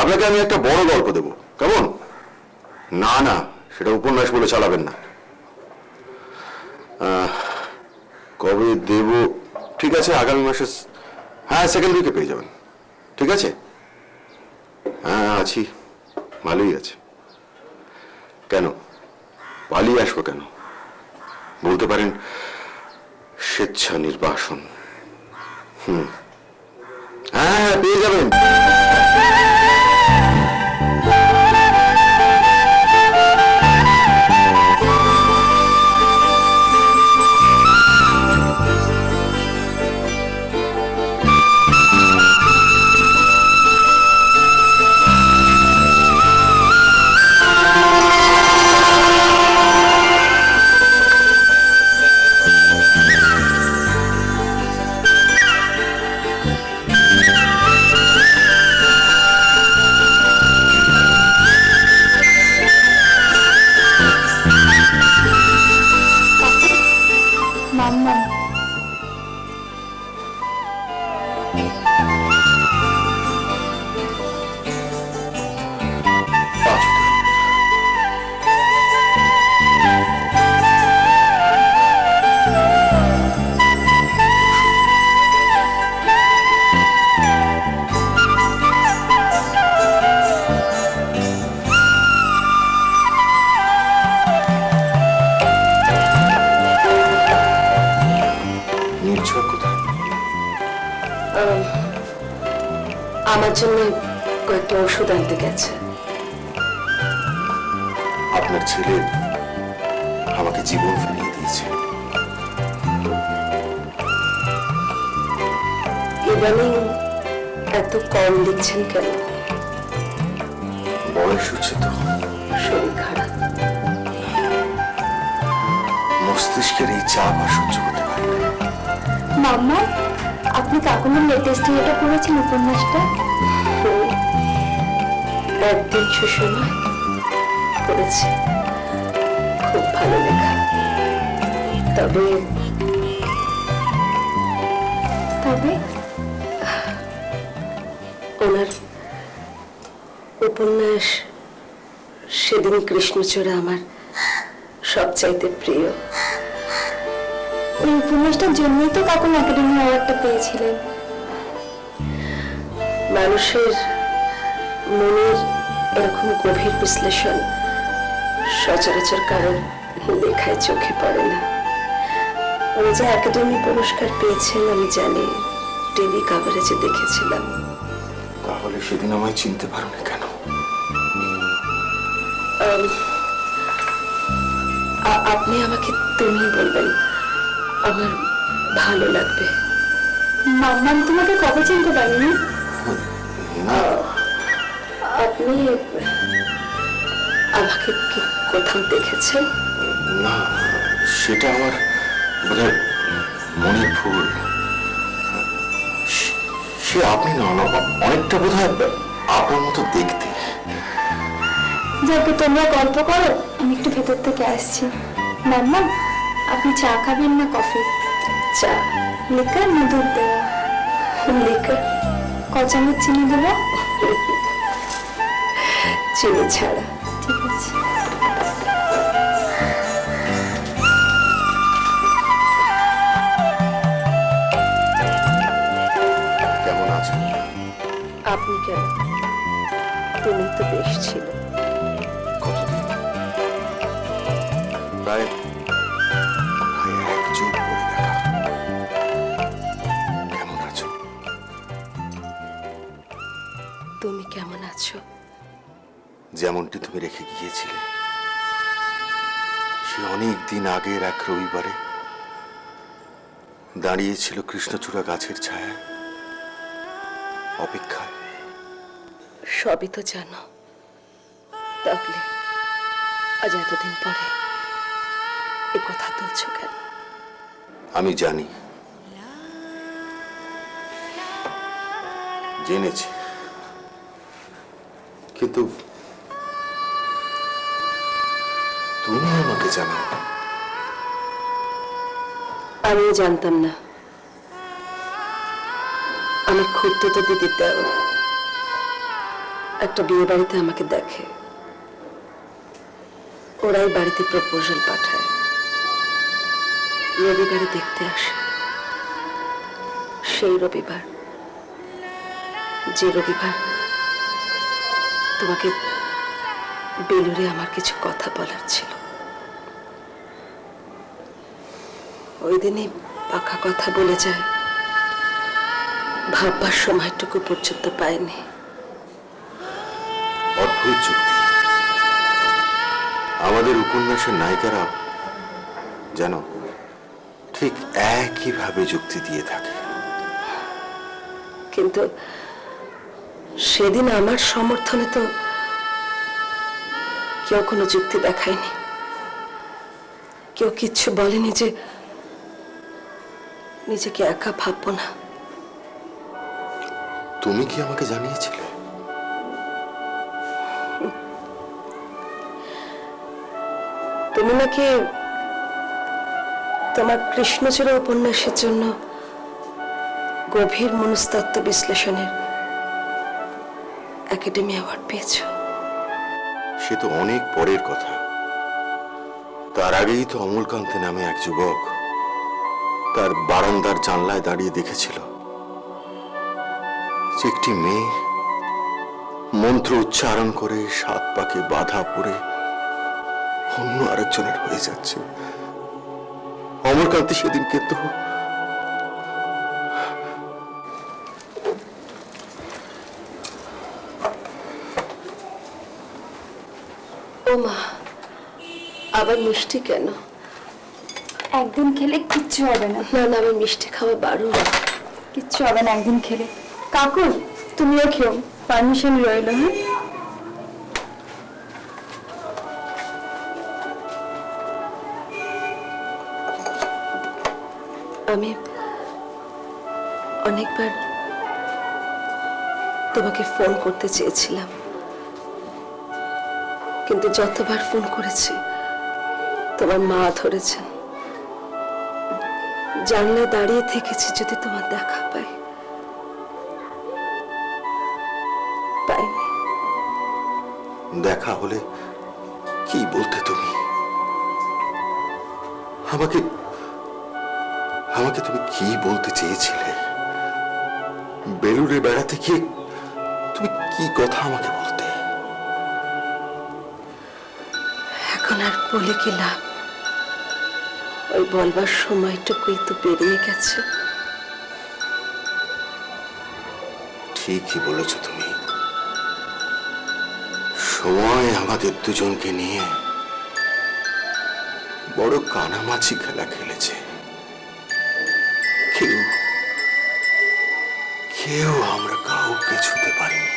[SPEAKER 2] আপনাকে আমি একটা বড় গল্প দেবো, কেমন? না না, সেটা উপন্যাস বলে চালাবেন না। কবে দেব? ঠিক আছে, আগামী মাসে, হ্যাঁ, সেকেন্ড উইকে পেয়ে যাবেন। ঠিক আছে, হ্যাঁ আছি, ভালোই আছে। কেন পালিয়ে আসবো কেন? বলতে পারেন স্বেচ্ছা নির্বাসন। হ্যাঁ, পেয়ে যাবেন।
[SPEAKER 1] মাম্মাম।
[SPEAKER 2] নির্ঝর কোথায়?
[SPEAKER 7] আমার জন্য কয়েকটা ওষুধ আনতে গেছে।
[SPEAKER 2] আপনার ছেলে আমাকে জীবন ফিরিয়ে দিয়েছে।
[SPEAKER 7] ইদানিং এত কম লিখছেন কেন?
[SPEAKER 2] বয়স হচ্ছে তো,
[SPEAKER 7] শরীর খারাপ?
[SPEAKER 2] মস্তিষ্কের এই চাপ আর সহ্য করতে পারি না।
[SPEAKER 1] মাম্মা, আপনি কাকুনের লেটেস্ট এটা পড়েছেন উপন্যাসটা?
[SPEAKER 7] একদিন সুসময় পড়েছি, খুব ভালো লেখা। তবে
[SPEAKER 1] তবে
[SPEAKER 7] ওনার উপন্যাস সেদিন কৃষ্ণচূড়া আমার সবচাইতে প্রিয়।
[SPEAKER 1] ওই উপন্যাসটার জন্যই তো কাকুন একাডেমি অ্যাওয়ার্ডটা পেয়েছিলেন।
[SPEAKER 7] মানুষের মনের এরকম গভীর বিশ্লেষণ সচরাচর কারণ লেখায় চোখে পড়ে না। উনি যে একাডেমি পুরস্কার পেয়েছেন আমি জানি, টিভি কাভারেজে দেখেছিলাম।
[SPEAKER 2] তাহলে সেদিন আমায় চিনতে পারোনি কেন?
[SPEAKER 7] আপনি আমাকে তুমি বলবেন, আমার ভালো লাগবে।
[SPEAKER 1] মাম্মাম তোমাকে কবে চিনতে পারিনি?
[SPEAKER 2] না,
[SPEAKER 7] আপনি আমাকে কি কোথাও দেখেছেন?
[SPEAKER 2] না, সেটা আমার বোধহয় মনের ভুল। সে আপনি না, অনেকটা বোধহয় আপনার মতো দেখতে।
[SPEAKER 1] যাকে তোমরা গল্প করো, আমি একটু ভেতর থেকে আসছি। মাম্মাম, আপনি চা খাবেন না কফি?
[SPEAKER 7] চা।
[SPEAKER 1] লিকার না দুধ দেওয়া?
[SPEAKER 7] লিকার।
[SPEAKER 1] ক চামচ চিনি দেবো?
[SPEAKER 7] চিনি ছাড়া।
[SPEAKER 1] ঠিক আছে।
[SPEAKER 2] কেমন আছেন?
[SPEAKER 7] আপনি কেন? তুমি তো বেশ ছিল।
[SPEAKER 2] কতদিন? প্রায় এক যুগ পরে দেখা। কেমন আছো?
[SPEAKER 7] তুমি কেমন আছো?
[SPEAKER 2] যেমনটি তুমি রেখে গিয়েছিলে সে অনেক দিন আগের এক রবিবারে দাঁড়িয়েছিল কৃষ্ণচূড়া গাছের ছায়ায় অপেক্ষায়।
[SPEAKER 7] সবই তো জানো, তাহলে আজ এতদিন পরে এ কথা তুলছো কেন?
[SPEAKER 2] আমি জানি, জেনেছি, কিন্তু তুমি আমাকে জানাও।
[SPEAKER 7] আমিও জানতাম না। আমার খুড়তুতো দিদির দেওয়া একটা বিয়ে বাড়িতে আমাকে দেখে, ওরাই বাড়িতে প্রপোজাল পাঠায়, রবিবারে দেখতে আসে। সেই রবিবার, যে রবিবার তোমাকে বেলুড়ে আমার কিছু কথা বলার ছিল, ওই দিনই পাকা কথা বলে যায়, ভাববার সময়টুকু পর্যন্ত পায়নি।
[SPEAKER 2] অদ্ভুত যুক্তি। আমাদের উপন্যাসের নায়িকারা যেন ঠিক একইভাবে যুক্তি দিয়ে থাকে।
[SPEAKER 7] কিন্তু সেদিন আমার সমর্থনে তো কেউ কোনো যুক্তি দেখায়নি, কেউ কিচ্ছু বলেনি যে নিজেকে একা ভাববো না।
[SPEAKER 2] তুমি কি আমাকে জানিয়েছিলে?
[SPEAKER 7] তুমি নাকি তোমার কৃষ্ণচূড়া উপন্যাসের জন্য গভীর মনস্তত্ত্ব বিশ্লেষণের একাডেমি অ্যাওয়ার্ড পেয়েছো।
[SPEAKER 2] সে তো অনেক পরের কথা। তার আগেই তো অমলকান্তি নামে এক যুবক তার বারান্দার জানলায় দাঁড়িয়ে দেখেছিল যে একটি মেয়ে মন্ত্র উচ্চারণ করে 7 পাকে বাধা পড়ে অন্য আরেকজনের হয়ে যাচ্ছে। অমরকান্তি সেদিন কিন্তু
[SPEAKER 7] ও মা, আবার মিষ্টি কেন?
[SPEAKER 1] একদিন খেলে কিচ্ছু হবে না।
[SPEAKER 7] না না, আমি মিষ্টি খাওয়া বারণ।
[SPEAKER 1] কিচ্ছু হবে না একদিন খেলে। কাকু তুমিও খেও, পারমিশন রইল। হ্যাঁ,
[SPEAKER 7] আমি অনেকবার তোমাকে ফোন করতে চেয়েছিলাম, কিন্তু যতবার ফোন করেছি তোমার মা ধরেছেন। জানলায় দাঁড়িয়ে থেকেছি যদি তোমার দেখা পাই, পাইনি।
[SPEAKER 2] দেখা হলে কি বলতে তুমি? আমাকে আমাকে তুমি কি বলতে চেয়েছিলে? বেলুড়ে বেড়াতে গিয়ে তুমি কি কথা আমাকে বলতে?
[SPEAKER 7] এখন আর বলে কি লাভ? ওই বলবার সময়টুকুই তো পেরিয়ে গেছে।
[SPEAKER 2] ঠিকই বলেছ তুমি। সময় আমাদের দুজনকে নিয়ে বড় কানামাছি খেলা খেলেছে। কেউ কেউ আমরা কাউকে ছুতে পারিনি।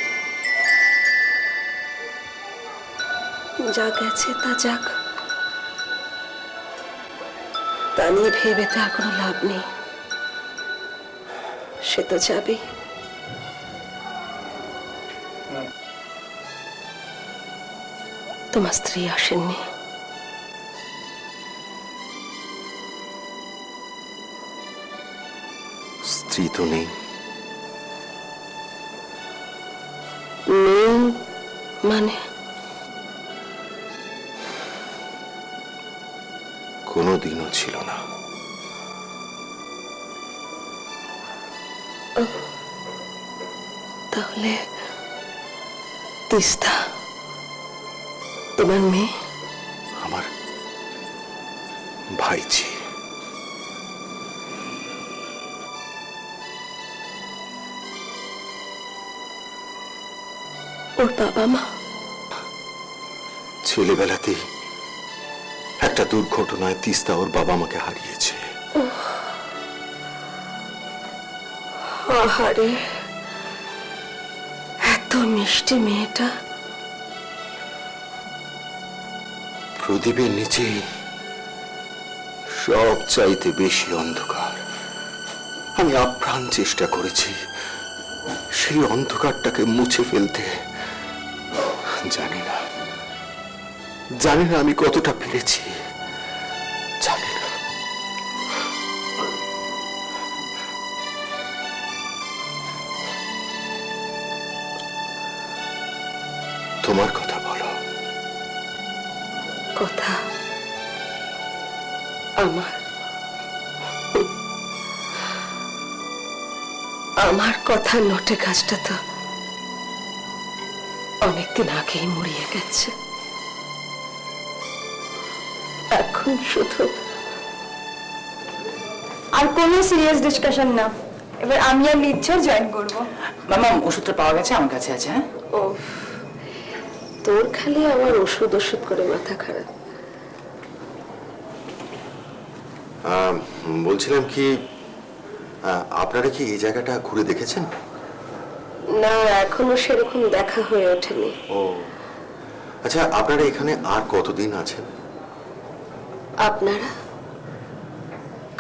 [SPEAKER 7] যা গেছে তা যাক, তা নিয়ে ভেবে তো আর কোনো লাভ নেই। সে তো যাবেই। তোমার স্ত্রী আসেননি?
[SPEAKER 2] স্ত্রী তো নেই।
[SPEAKER 7] নেই মানে?
[SPEAKER 2] কোনোদিনও ছিল না।
[SPEAKER 7] তাহলে তিস্তা তোমার মেয়ে?
[SPEAKER 2] আমার ভাইজি।
[SPEAKER 7] ওর বাবা মা?
[SPEAKER 2] ছেলেবেলাতেই একটা দুর্ঘটনায় তিস্তা ওর বাবা মাকে হারিয়েছে।
[SPEAKER 7] আহারে, এত মিষ্টি মেয়েটা।
[SPEAKER 2] প্রদীপের নিচে সব চাইতে বেশি অন্ধকার। আমি আপ্রাণ চেষ্টা করেছি সেই অন্ধকারটাকে মুছে ফেলতে। জানি না আমি কতটা পেরেছি। জানি না। তোমার কথা বলো।
[SPEAKER 7] কথা আমার কথা নোটে গাছটা তো অনেকদিন আগেই মরিয়ে গেছে। এখন শুধু
[SPEAKER 1] আর কোনো সিরিয়াস ডিসকাশন না। এবার আমি আর লিডছর জয়েন করবো।
[SPEAKER 6] মামা ওষুধটা পাওয়া গেছে, আমার কাছে আছে। হ্যাঁ,
[SPEAKER 7] ও, তোর খালি আমার ওষুধ ওষুধ করে মাথা খারাপ।
[SPEAKER 2] বলছিলাম কি, আপনারা কি এই জায়গাটা ঘুরে দেখেছেন?
[SPEAKER 7] না, এখনো সেরকম দেখা হয়ে ওঠেনি।
[SPEAKER 2] ও আচ্ছা, আপনারা এখানে আর কতদিন আছেন?
[SPEAKER 7] আপনারা?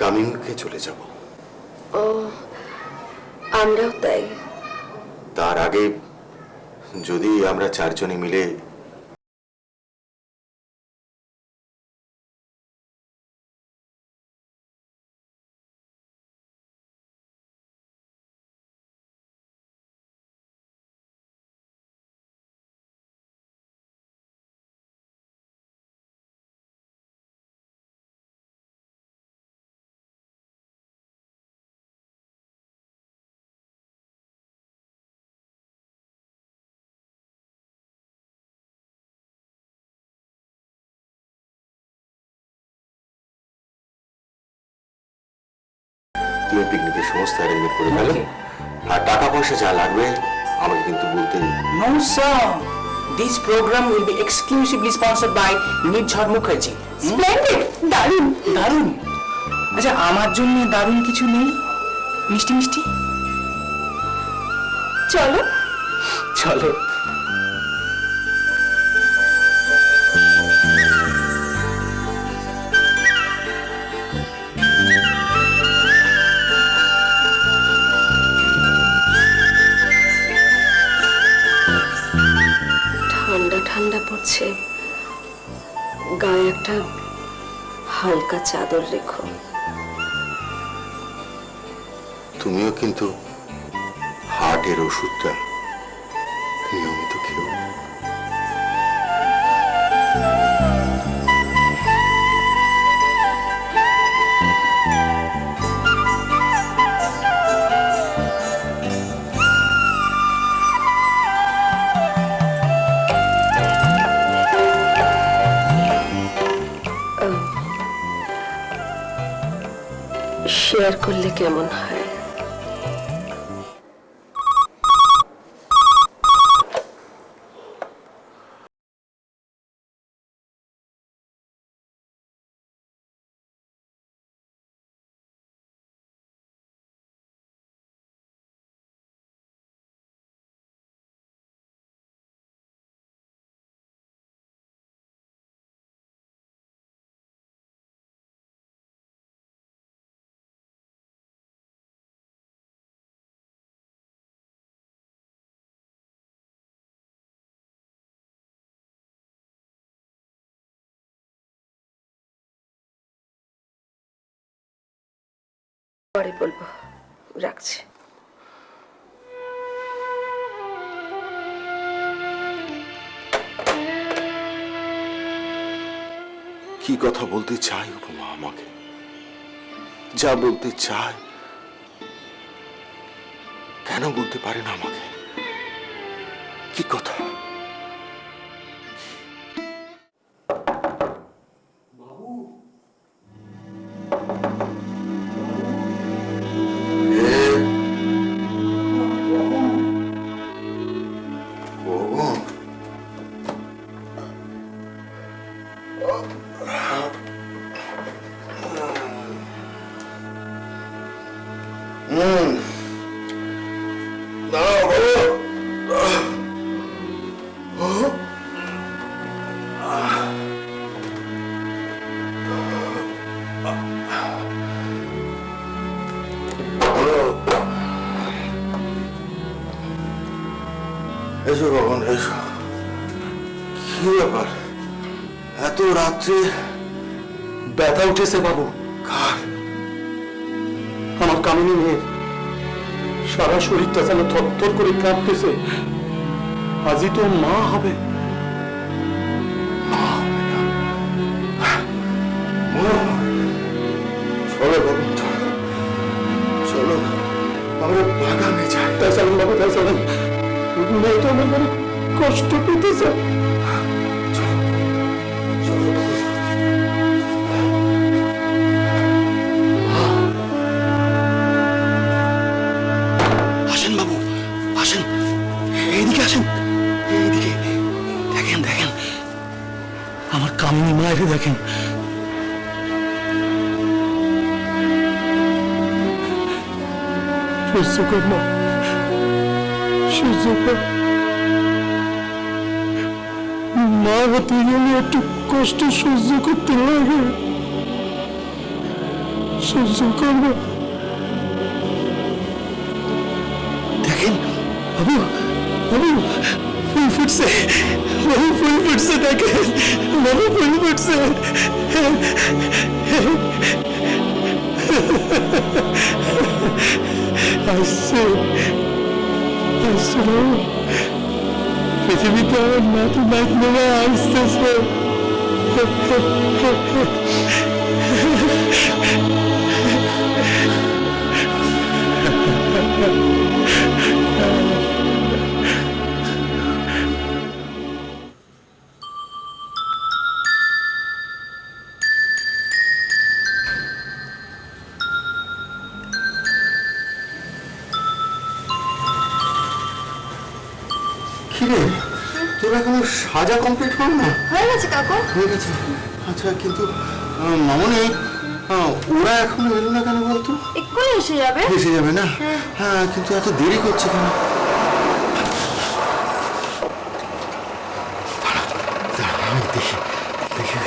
[SPEAKER 2] কামিনকে চলে যাব।
[SPEAKER 7] ও, আমরাও তাই।
[SPEAKER 2] তার আগে যদি আমরা 4 জনে মিলে তুমি পিকনিকের সমস্ত অ্যারেঞ্জমেন্ট করে ফেলো, আর টাকা পয়সা যা লাগবে আমাকে কিন্তু বলতে।
[SPEAKER 6] No, sir. This program will be exclusively sponsored by Nirjhar Mukherjee.
[SPEAKER 1] Splendid, দারুণ।
[SPEAKER 6] দারুণ। আচ্ছা, আমার জন্য দারুণ কিছু নেই? মিষ্টি মিষ্টি?
[SPEAKER 1] চলো।
[SPEAKER 6] চলো।
[SPEAKER 7] ঠান্ডা ঠান্ডা পড়ছে, গায়ে একটা হালকা চাদর রেখো।
[SPEAKER 2] তুমিও কিন্তু হার্টের ওষুধটা নিয়মিত খেও।
[SPEAKER 7] শেয়ার করলে কেমন হয়? পরে বলবো, রাখছি।
[SPEAKER 2] কি কথা বলতে চাই উপমা আমাকে, যা বলতে চায় কেন বলতে পারে না আমাকে? কি কথা? এসো বাবন, এসো। কি ব্যাপার, এত রাত্রে?
[SPEAKER 8] ব্যথা উঠেছে বাবু।
[SPEAKER 2] কার?
[SPEAKER 8] আমার কামিনী মেয়ের সারা শরীরটা যেন থরথর করে কাঁপতেছে। আজই তো মা হবে।
[SPEAKER 2] চলো বাবন, চলো চলো, আমরা বাগানে যাই।
[SPEAKER 8] তাই চলেন বাবু, তাই চলেন। মেয়ে তো আমার বড় কষ্ট পেতেছে।
[SPEAKER 4] আসেন বাবু, আসেন, এইদিকে আসেন, এইদিকে দেখেন, দেখেন আমার কামিনী মায়ের, দেখেন।
[SPEAKER 8] সহ্য কর না, সহ্য কর। মা হতে গেলে একটু কষ্ট সহ্য করতে লাগে। সহ্য করবো।
[SPEAKER 4] দেখেন বাবু, বাবু ফুল ফুটছে, বাবু ফুল ফুটছে, দেখেন বাবু ফুল ফুটছে।
[SPEAKER 8] আসছে, আসছে বাবু। পৃথিবীতে আমার নাতি নাতনিরা আসতেছে।
[SPEAKER 2] কিরে তোর এখনো সাজা কমপ্লিট হল না?
[SPEAKER 1] হয়ে গেছে কাকু।
[SPEAKER 2] হয়ে গেছে। আচ্ছা কিন্তু মামনি ওরা এখনো এলো না কেন বলতো?
[SPEAKER 1] এক্ষুনি এসে যাবে।
[SPEAKER 2] এসে যাবে না? হ্যাঁ কিন্তু এত দেরি করছে কেন? আমি দেখি দেখি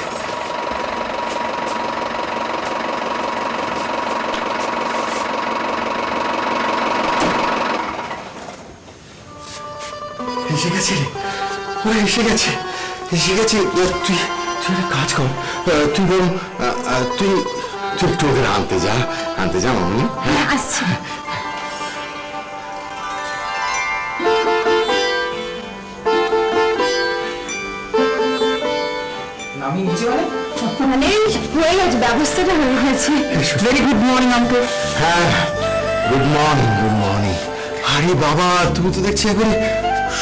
[SPEAKER 2] এসে গেছে রে, ওরা এসে গেছে, এসে গেছে। তুই তুই একটা কাজ কর, তুই বরং তুই তুই একটু ওদের আনতে যা মামনি।
[SPEAKER 1] হ্যাঁ আসছি।
[SPEAKER 6] আমি নিচে মানে
[SPEAKER 1] মানে হয়ে গেছে, ব্যবস্থাটা হয়ে গেছে।
[SPEAKER 6] Very good morning uncle.
[SPEAKER 2] হ্যাঁ গুড মর্নিং, গুড মর্নিং। আরে বাবা তুমি তো দেখছি একবারে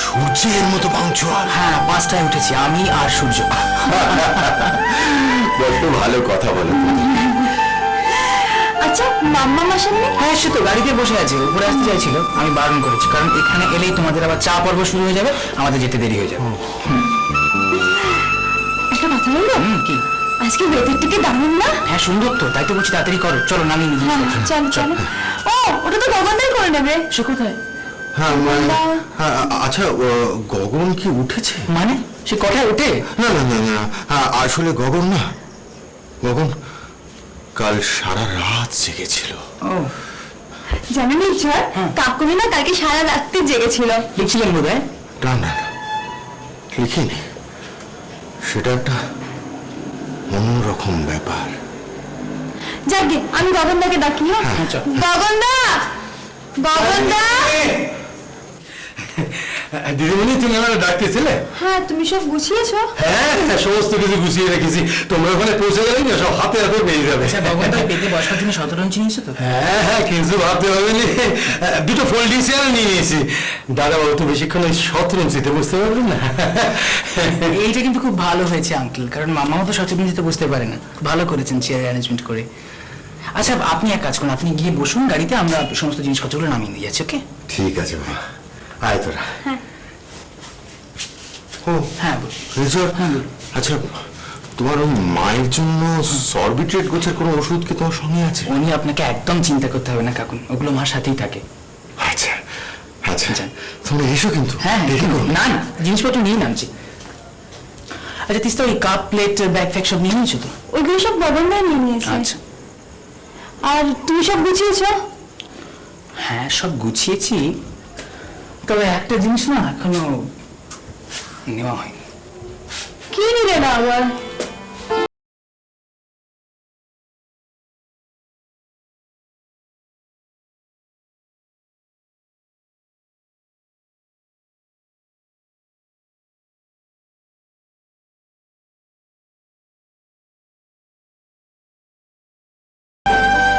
[SPEAKER 2] সূর্যের মতো পাংচুয়াল।
[SPEAKER 6] হ্যাঁ 5টায় উঠেছি আমি আর সূর্য।
[SPEAKER 2] বড্ড ভালো কথা বলো।
[SPEAKER 1] আচ্ছা মাম্মা আসেননি?
[SPEAKER 6] হ্যাঁ সে তো গাড়িতে বসে আছে, উপরে আসতে চাইছিল, আমি বারণ করেছি কারণ এখানে এলেই তোমাদের আবার চা পর্ব শুরু হয়ে যাবে, আমাদের যেতে দেরি হয়ে যাবে।
[SPEAKER 1] একটা কথা বলবো?
[SPEAKER 6] কি?
[SPEAKER 1] আজকে ওয়েদারটা কি দারুণ না?
[SPEAKER 6] হ্যাঁ সুন্দর তো, তাই তো বলছি তাড়াতাড়ি করো, চলো নামিয়ে নিয়ে
[SPEAKER 1] হ্যাঁ চলো চলো। ও ওটা তো গগনদাই করে নেবে।
[SPEAKER 6] সে কোথায়?
[SPEAKER 2] হ্যাঁ আচ্ছা গগন কি উঠেছে?
[SPEAKER 6] মানে সে কটায় ওঠে?
[SPEAKER 2] না না না না আসলে গগন না, গগন কাল সারা রাত জেগেছিল।
[SPEAKER 6] ও
[SPEAKER 1] জানেন স্যার, কাকুনি না কালকে সারা রাত্রি জেগেছিল।
[SPEAKER 6] লিখছিলেন বোধ হয়?
[SPEAKER 2] না না লিখিনি, সেটা একটা অন্যরকম ব্যাপার।
[SPEAKER 1] যাকে আমি গগনদাকে ডাকি।
[SPEAKER 6] হ্যাঁ চল।
[SPEAKER 1] গগনদা, গগনদা।
[SPEAKER 5] দিদিমণি তুমি আমার ডাকতেছিলে?
[SPEAKER 1] হ্যাঁ তুমি সব গুছিয়েছো?
[SPEAKER 5] হ্যাঁ সমস্ত কিছু গুছিয়ে রেখেছি, তোমরা ওখানে পৌঁছে গেলেই না সব হাতে হাতে পেয়ে যাবে।
[SPEAKER 6] আচ্ছা ভগবানটা পেতে বসার জন্য শতরঞ্চ নিয়েছো তো?
[SPEAKER 5] হ্যাঁ কিছু ভাবতে হবে না, দুটো ফোল্ডিং চেয়ার নিয়ে নিয়েছি। দাদা বাবু তো বেশিক্ষণ ওই শতরঞ্চিতে বুঝতে পারবেন না।
[SPEAKER 6] এইটা কিন্তু খুব ভালো হয়েছে আঙ্কেল, কারণ মামাও তো শতরঞ্চিতে বুঝতে পারে না, ভালো করেছেন চেয়ার অ্যারেঞ্জমেন্ট করে। আচ্ছা আপনি এক কাজ করুন, আপনি গিয়ে বসুন গাড়িতে, আমরা সমস্ত জিনিসপত্রগুলো নামিয়ে দিয়ে যাচ্ছি। ওকে
[SPEAKER 2] ঠিক আছে বাবা, আয় তোরা। ও
[SPEAKER 6] হ্যাঁ বলুন।
[SPEAKER 2] রিচুয়াল,
[SPEAKER 6] হ্যাঁ, বলুন।
[SPEAKER 2] আচ্ছা তোমার ওই মায়ের জন্য সরবিট্রেট গোছের কোনো ওষুধ কি তোমার সঙ্গে আছে?
[SPEAKER 6] উনি আপনাকে একদম চিন্তা করতে হবে না কাকুন, ওগুলো মার সাথেই থাকে।
[SPEAKER 2] আচ্ছা আচ্ছা তোমরা এসো কিন্তু।
[SPEAKER 6] হ্যাঁ
[SPEAKER 2] দেরি করো না।
[SPEAKER 6] না না জিনিসপত্র নিয়ে নামছি। আচ্ছা তিস্তা ওই কাপ প্লেট ব্যাগ ফ্যাগ সব নিয়ে নিয়েছো তো?
[SPEAKER 1] ওইগুলো সব গগনদাই নিয়ে নিয়েছে।
[SPEAKER 6] আচ্ছা
[SPEAKER 1] আর তুমি সব গুছিয়েছো?
[SPEAKER 6] হ্যাঁ সব গুছিয়েছি, তবে একটা জিনিস না এখনো নেওয়া হয়নি।
[SPEAKER 1] কি নিলে না আবার?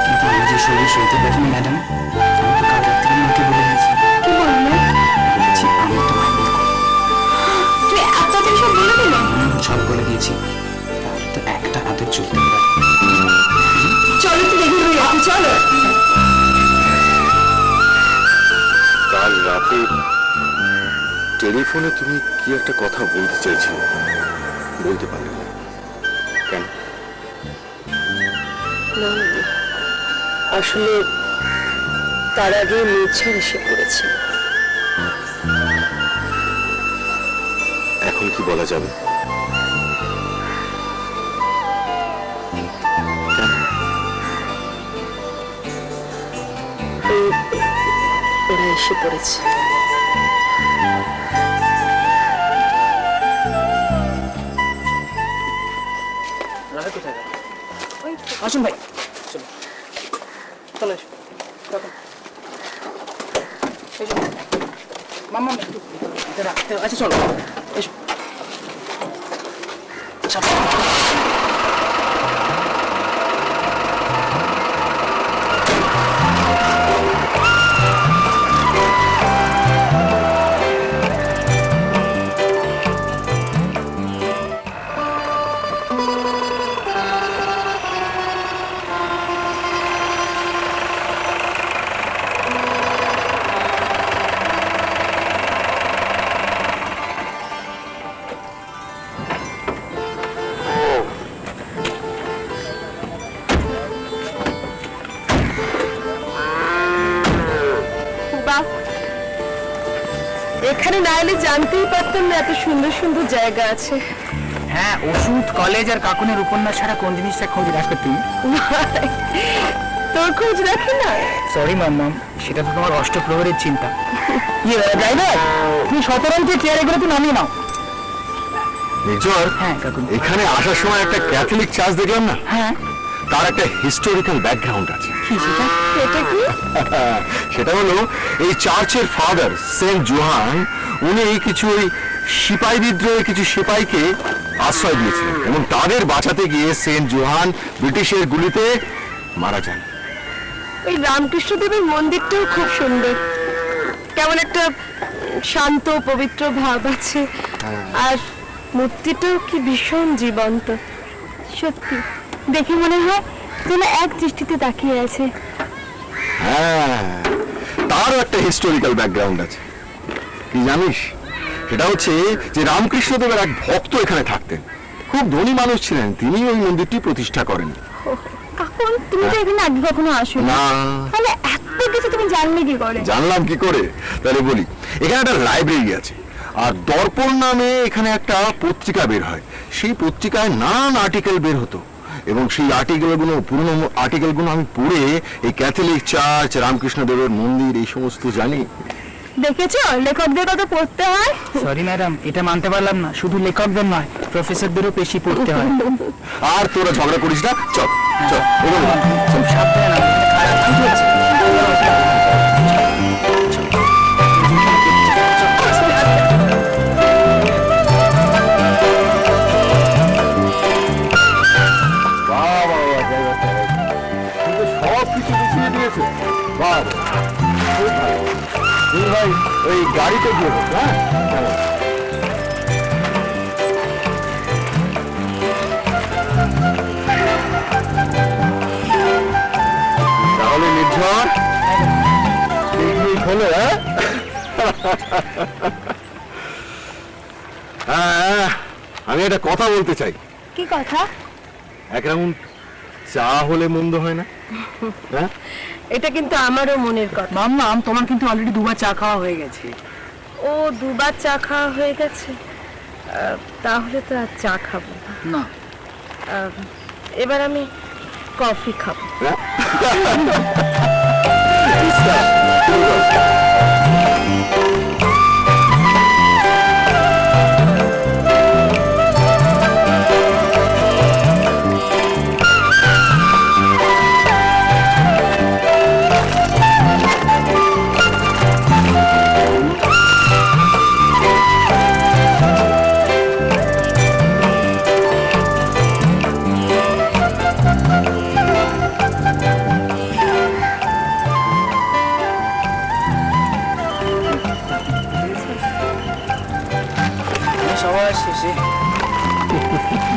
[SPEAKER 6] কিন্তু আমি যে শরীর সইতে পারি না ম্যাডাম, আমি তো কাল রাত্রে মাকে বলে দিয়েছি।
[SPEAKER 1] কি বললে?
[SPEAKER 6] বলেছি আমি তোমায় বিয়ে করবো।
[SPEAKER 1] তুই এত দিন সব বলে দিলে?
[SPEAKER 6] সব বলে দিয়েছি, তাহলে তো একটা আদর চলতে পারে।
[SPEAKER 1] চলো তো দেখি হয়ে গেছে, চলো।
[SPEAKER 2] কাল রাতে টেলিফোনে তুমি কি একটা কথা বলতে চাইছিলে, বলতে পারলে না কেন?
[SPEAKER 7] না আসলে তার আগে নির্ঝর এসে পড়েছে।
[SPEAKER 2] এখন কি বলা যাবে?
[SPEAKER 7] ওরা এসে পড়েছে।
[SPEAKER 6] রাখা কোথায় গেল? আসুন ভাই, চলো চলো এসো। রাখো। এসো মাম্মা একটু এটা রাখতে, আচ্ছা চলো এসো। চাপো।
[SPEAKER 7] বাহ, এখানে না এলে জানতেই পারতাম না এত সুন্দর সুন্দর জায়গা আছে।
[SPEAKER 6] হ্যাঁ, ওষুধ, কলেজ আর কাকুনের উপন্যাস ছাড়া কোন জিনিসটা খোঁজ রাখো তুমি?
[SPEAKER 7] তোর খোঁজ রাখি না?
[SPEAKER 6] সরি মাম্মাম, সেটা তো তোমার অষ্টপ্রহরের চিন্তা। ড্রাইভার, তুমি শতরঞ্চে চেয়ার এগুলো তো নামিয়ে নাও।
[SPEAKER 4] নির্ঝর,
[SPEAKER 6] হ্যাঁ কাকু।
[SPEAKER 4] এখানে আসার সময় একটা ক্যাথলিক চার্চ দেখলাম না?
[SPEAKER 6] হ্যাঁ,
[SPEAKER 4] তার একটা হিস্টোরিক্যাল ব্যাকগ্রাউন্ড আছে।
[SPEAKER 6] কি সেটা?
[SPEAKER 7] এটা কি?
[SPEAKER 4] সেটা হলো এই চার্চের ফাদার সেন্ট জোহান, উনি কিছু ওই সিপাই বিদ্রোহের কিছু সিপাইকে আশ্রয় দিয়েছিলেন এবং তাদের বাঁচাতে গিয়ে সেন্ট জোহান ব্রিটিশের গুলিতে মারা যান।
[SPEAKER 7] ওই রামকৃষ্ণদেবের মন্দিরটাও খুব সুন্দর, কেমন একটা শান্ত পবিত্র ভাব আছে, আর মূর্তিটাও কি ভীষণ জীবন্ত।
[SPEAKER 1] সত্যি দেখে মনে হয় যেন এক দৃষ্টিতে তাকিয়ে আছে।
[SPEAKER 4] হ্যাঁ, তারও একটা হিস্টোরিক্যাল ব্যাকগ্রাউন্ড আছে। কি জানিস? সেটা হচ্ছে যে রামকৃষ্ণদেবের এক ভক্ত এখানে থাকতেন, খুব ধনী মানুষ ছিলেন, তিনি ওই মন্দিরটি প্রতিষ্ঠা করেন।
[SPEAKER 1] কাকুন, তুমি তো এখানে আগে কখনো আসো না,
[SPEAKER 4] না,
[SPEAKER 1] তাহলে এত কিছু তুমি জানলে কি করে?
[SPEAKER 4] জানলাম কি করে? তাহলে বলি, এখানে একটা লাইব্রেরি আছে, আর দর্পণ নামে এখানে একটা পত্রিকা বের হয়। সেই পত্রিকায় নানান আর্টিকেল বের হতো, এবং সেই আর্টিকেলগুলো, পুরনো আর্টিকেলগুলো আমি পড়ে এই ক্যাথলিক চার্চ, রামকৃষ্ণদেবের মন্দির, এই সমস্ত জানি।
[SPEAKER 1] দেখেছো লেখকদের কত পড়তে হয়।
[SPEAKER 6] সরি ম্যাডাম, এটা মানতে পারলাম না। শুধু লেখকদের নয়, প্রফেসরদেরও বেশি পড়তে হয়।
[SPEAKER 4] আর তোরা ঝগড়া করিস না, চল চল এগোবো।
[SPEAKER 6] খুব সাবধানে নাও, খারাপ কিছু আছে।
[SPEAKER 4] সব কিছু গুছিয়ে দিয়েছে। বাহ, খুব ভালো। তুমি ভাই ওই গাড়িতে গিয়ে বস। হ্যাঁ, তাহলে নির্ঝর পিকনিক হলো। হ্যাঁ, আমি একটা কথা বলতে চাই।
[SPEAKER 1] কি কথা?
[SPEAKER 4] এক রাউন্ড চা হলে মন্দ হয় না? হ্যাঁ,
[SPEAKER 7] এটা কিন্তু আমারও মনের কথা।
[SPEAKER 6] মাম্মাম, তোমার কিন্তু অলরেডি দুবার চা খাওয়া হয়ে গেছে।
[SPEAKER 7] ও, দুবার চা খাওয়া হয়ে গেছে? তাহলে তো আর চা খাবো না।
[SPEAKER 6] না,
[SPEAKER 7] এবার আমি কফি খাবো।
[SPEAKER 6] সবার শেষে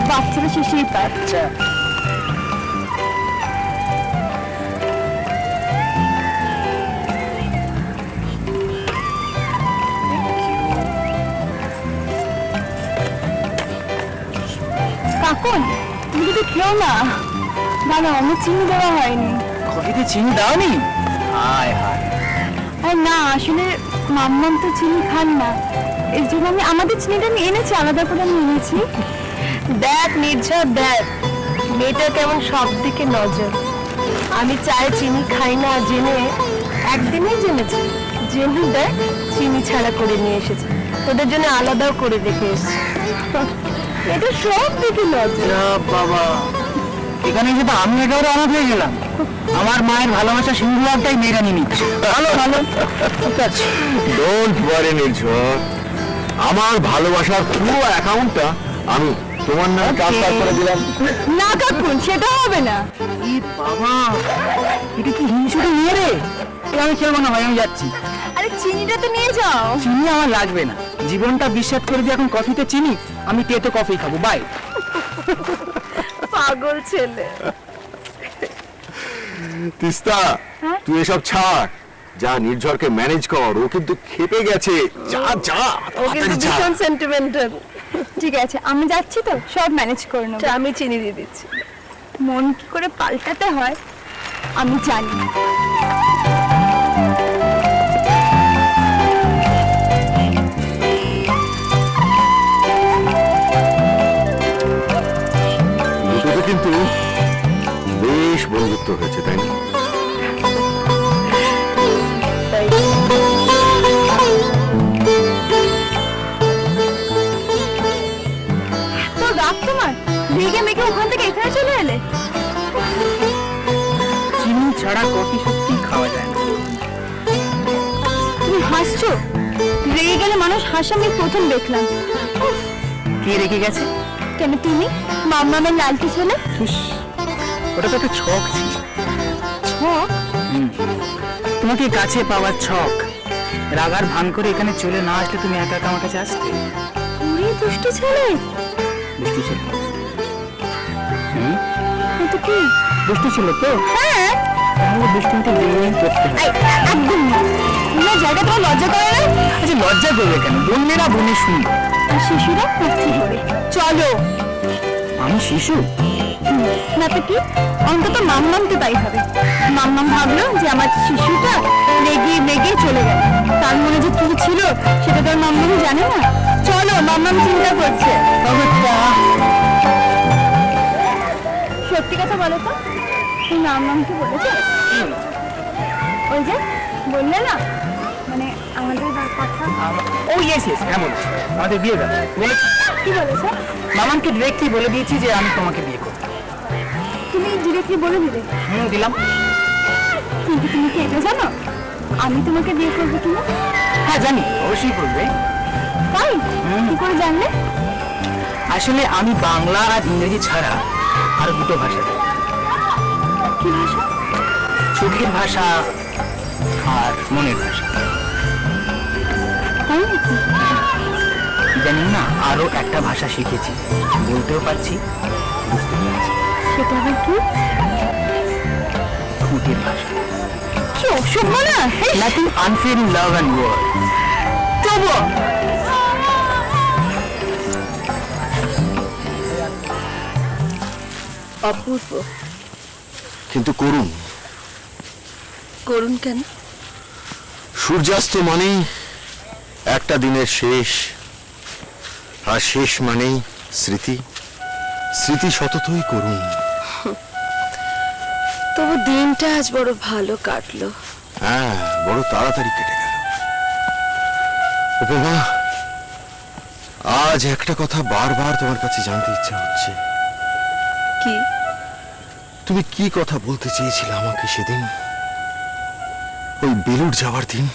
[SPEAKER 1] বাচ্চারা শেষেই পায়।
[SPEAKER 6] আচ্ছা,
[SPEAKER 1] কাকুন, তুমি যদি খেও না, ভালো, আমার চিনি দেওয়া হয়নি।
[SPEAKER 6] কফিতে চিনি দাওনি? হায় হায়।
[SPEAKER 1] আর না, আসলে মাম্মাম তো চিনি খান না, এর জন্য আমি আমাদের চিনিটা আমি এনেছি, আলাদা করে আমি এনেছি।
[SPEAKER 7] দেখ নির্ঝর, দেখ মেয়েটা কেমন সব দিকে নজর। আমি চায়ে চিনি খাই না জেনে একদিনই জেনেছি, জেনে দেখ চিনি ছাড়া করে নিয়ে এসেছে, তোদের জন্য আলাদাও করে রেখে এসেছি। এটা সব দিকে নজর।
[SPEAKER 6] যা বাবা, এখানে এসে তো আমি একেবারে অনাথ হয়ে গেলাম। আমার মায়ের ভালোবাসা সিন্ধুটাই মেয়েরা নিয়ে নিচ্ছে। ভালো ভালো, ঠিক আছে।
[SPEAKER 4] ডোন্ট ওয়ারি নির্ঝর, আমার ভালোবাসার পুরো অ্যাকাউন্টটা আমি তোমার নামে ট্রান্সফার করে দিলাম।
[SPEAKER 1] না কাকুন, সেটা হবে না।
[SPEAKER 6] ই বাবা, এটা কি হিংসুটে নিয়ে রে? এ আমি খেলবো না ভাই, আমি যাচ্ছি।
[SPEAKER 1] আরে চিনিটা তো নিয়ে যাও।
[SPEAKER 6] চিনি আমার লাগবে না, জীবনটা বিশ্বাস করে দিয়ে এখন কফিতে চিনি, আমি তেতো কফি খাবো। বাই।
[SPEAKER 7] পাগল ছেলে।
[SPEAKER 4] তিস্তা, তুই এসব ছাড়, যা নির্ঝরকে ম্যানেজ কর, ও কিন্তু খেপে গেছে। যা যা,
[SPEAKER 7] ও কিন্তু ভীষণ সেন্টিমেন্টাল।
[SPEAKER 1] ঠিক আছে, আমি যাচ্ছি তো, সব ম্যানেজ করে নেবো।
[SPEAKER 7] আমি চিনি দিয়ে দিচ্ছি।
[SPEAKER 1] মন কি করে পাল্টাতে হয় আমি জানি।
[SPEAKER 4] বন্ধুত্ব হয়েছে, তাই না?
[SPEAKER 1] তো রাগ তোমার, রেগে মেগে ওখান থেকে এখানে চলে এলে।
[SPEAKER 6] চিনি ছাড়া কফি সত্যি খাওয়া যায় না।
[SPEAKER 1] তুমি হাসছো? রেগে গেলে মানুষ হাসে আমি প্রথম দেখলাম। উফ,
[SPEAKER 6] কে রেখে গেছে?
[SPEAKER 1] কেন তুমি মামামের লালটি ছেলে?
[SPEAKER 6] ওটা তো একটা ছক ছিল।
[SPEAKER 1] ছক?
[SPEAKER 6] তোমাকে কাছে পাওয়ার ছক। রাগার ভান করে এখানে চলে না আসলে তুমি একা একা আমার কাছে আসতে।
[SPEAKER 1] ওরে দুষ্টু ছেলে।
[SPEAKER 6] দুষ্টু ছিল?
[SPEAKER 1] তো কি
[SPEAKER 6] দুষ্টু ছিল তো?
[SPEAKER 1] হ্যাঁ,
[SPEAKER 6] তাহলে দুষ্টুমিটা নিয়েই করতে হবে।
[SPEAKER 1] একদম না। না, জায়গা তোমার লজ্জা করে না?
[SPEAKER 6] আচ্ছা, লজ্জা করবে কেন? বোনেরা বোনের সুন্দর।
[SPEAKER 1] আর শিশুরা কি হবে? চলো।
[SPEAKER 6] আমি শিশু?
[SPEAKER 1] না তো কি, অন্তত মাম্মাম তো তাই হবে। মাম্মাম ভাবলো যে আমার শিশুটা রেগে মেগে চলে গেল, তার মনে যে কি ছিল সেটা তো আর মাম্মাম জানে না। চলো, মাম্মাম চিন্তা করছে। সত্যি কথা বলো তো, তুমি মাম্মাম কি বলেছো? ওই যে বললে না, মানে আমাদের কথা।
[SPEAKER 6] ও ইয়েস ইয়েস, হ্যাঁ বলেছি। আমাদের বিয়ে গেল বলেছি।
[SPEAKER 1] কি বলেছো?
[SPEAKER 6] মামাকে ডিরেক্টলি বলে দিয়েছি যে আমি তোমাকে বিয়ে করব।
[SPEAKER 1] তুমি ডিরেক্টলি বলে দিলে?
[SPEAKER 6] দিলাম।
[SPEAKER 1] কিন্তু তুমি কি এটা জানো আমি তোমাকে বিয়ে করবো কিনা?
[SPEAKER 6] হ্যাঁ জানি, অবশ্যই করবে।
[SPEAKER 1] তাই? কি করে জানলে?
[SPEAKER 6] আসলে আমি বাংলা আর ইংরেজি ছাড়া আরো দুটো ভাষা জানি।
[SPEAKER 1] কি ভাষা?
[SPEAKER 6] চোখের ভাষা আর মনের ভাষা।
[SPEAKER 1] তাই নাকি?
[SPEAKER 6] জানি না, আরো একটা ভাষা শিখেছি, বলতেও পারছি, বুঝতে পারছি।
[SPEAKER 1] সেটা আবার কি?
[SPEAKER 6] ঠোঁটের ভাষা।
[SPEAKER 1] কি অসভ্য না?
[SPEAKER 6] Nothing unfair in love and war.
[SPEAKER 1] তবু
[SPEAKER 7] অপূর্ব।
[SPEAKER 4] কিন্তু করুণ।
[SPEAKER 7] করুণ কেন?
[SPEAKER 4] সূর্যাস্ত মানেই একটা দিনের শেষ, আর শেষ মানেই স্মৃতি। স্মৃতি সততই করুণ।
[SPEAKER 7] তবু দিনটা আজ বড় ভালো কাটলো।
[SPEAKER 4] হ্যাঁ, বড় তাড়াতাড়ি কেটে গেল। উপমা, আজ একটা কথা বারবার তোমার কাছে জানতে ইচ্ছা হচ্ছে।
[SPEAKER 7] কি?
[SPEAKER 4] তুমি কি কথা বলতে চেয়েছিলে আমাকে সেদিন, ওই বেলুড় যাওয়ার দিন?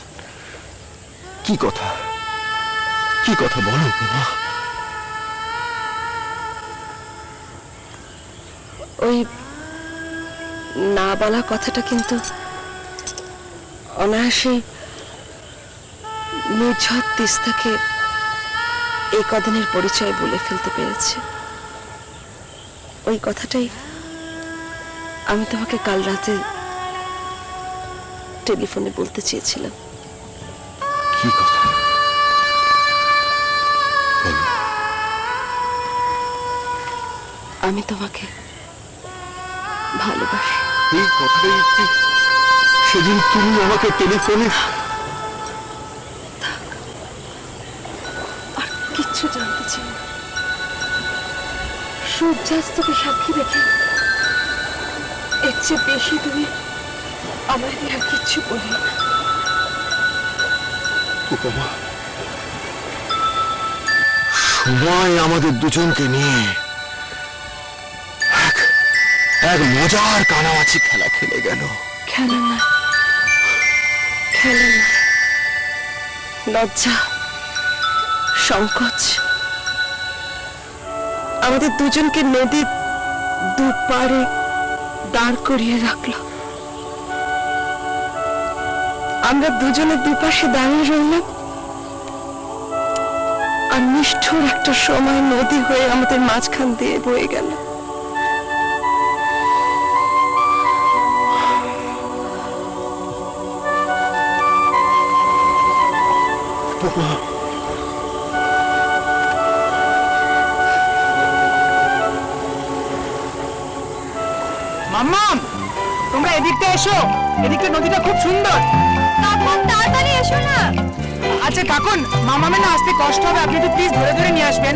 [SPEAKER 4] কি কথা, কি কথা বলো উপমা।
[SPEAKER 7] ওই না বলা কথাটা কিন্তু অনায়াসেই নির্ঝর তিস্তাকে এই কদিনের পরিচয় বলে ফেলতে পেরেছে। ওই কথাটাই আমি তোমাকে কাল রাতে টেলিফোনে বলতে চেয়েছিলাম।
[SPEAKER 4] কি কথা বলো।
[SPEAKER 7] আমি তোমাকে ভালোবাসি।
[SPEAKER 4] এই কথাটাই কি সেদিন তুমি আমাকে টেলিফোনে?
[SPEAKER 7] আর কিচ্ছু জানতে চাই না। সূর্যাস্তকে সাক্ষী রেখে এর চেয়ে বেশি তুমি আমাকে আর কিচ্ছু বলি না।
[SPEAKER 4] উপমা, সময় আমাদের দুজনকে নিয়ে এক মজার কানামাছি খেলা খেলে গেল।
[SPEAKER 7] খেলা না, খেলা না, লজ্জা, সংকোচ আমাদের দুজনকে নদীর দুপারে দাঁড় করিয়ে রাখলো। আমরা দুজনে দুপাশে দাঁড়িয়ে রইলাম, আর নিষ্ঠুর একটা সময় নদী হয়ে আমাদের মাঝখান দিয়ে বয়ে গেল।
[SPEAKER 6] মাম্মাম, তোমরা এদিকটা এসো, এদিকে নদীটা খুব সুন্দর।
[SPEAKER 1] কাকুন তাড়াতাড়ি এসো না।
[SPEAKER 6] আচ্ছা কাকুন, মামামে না আসতে কষ্ট হবে, আপনি একটু প্লিজ ধরে ধরে নিয়ে আসবেন।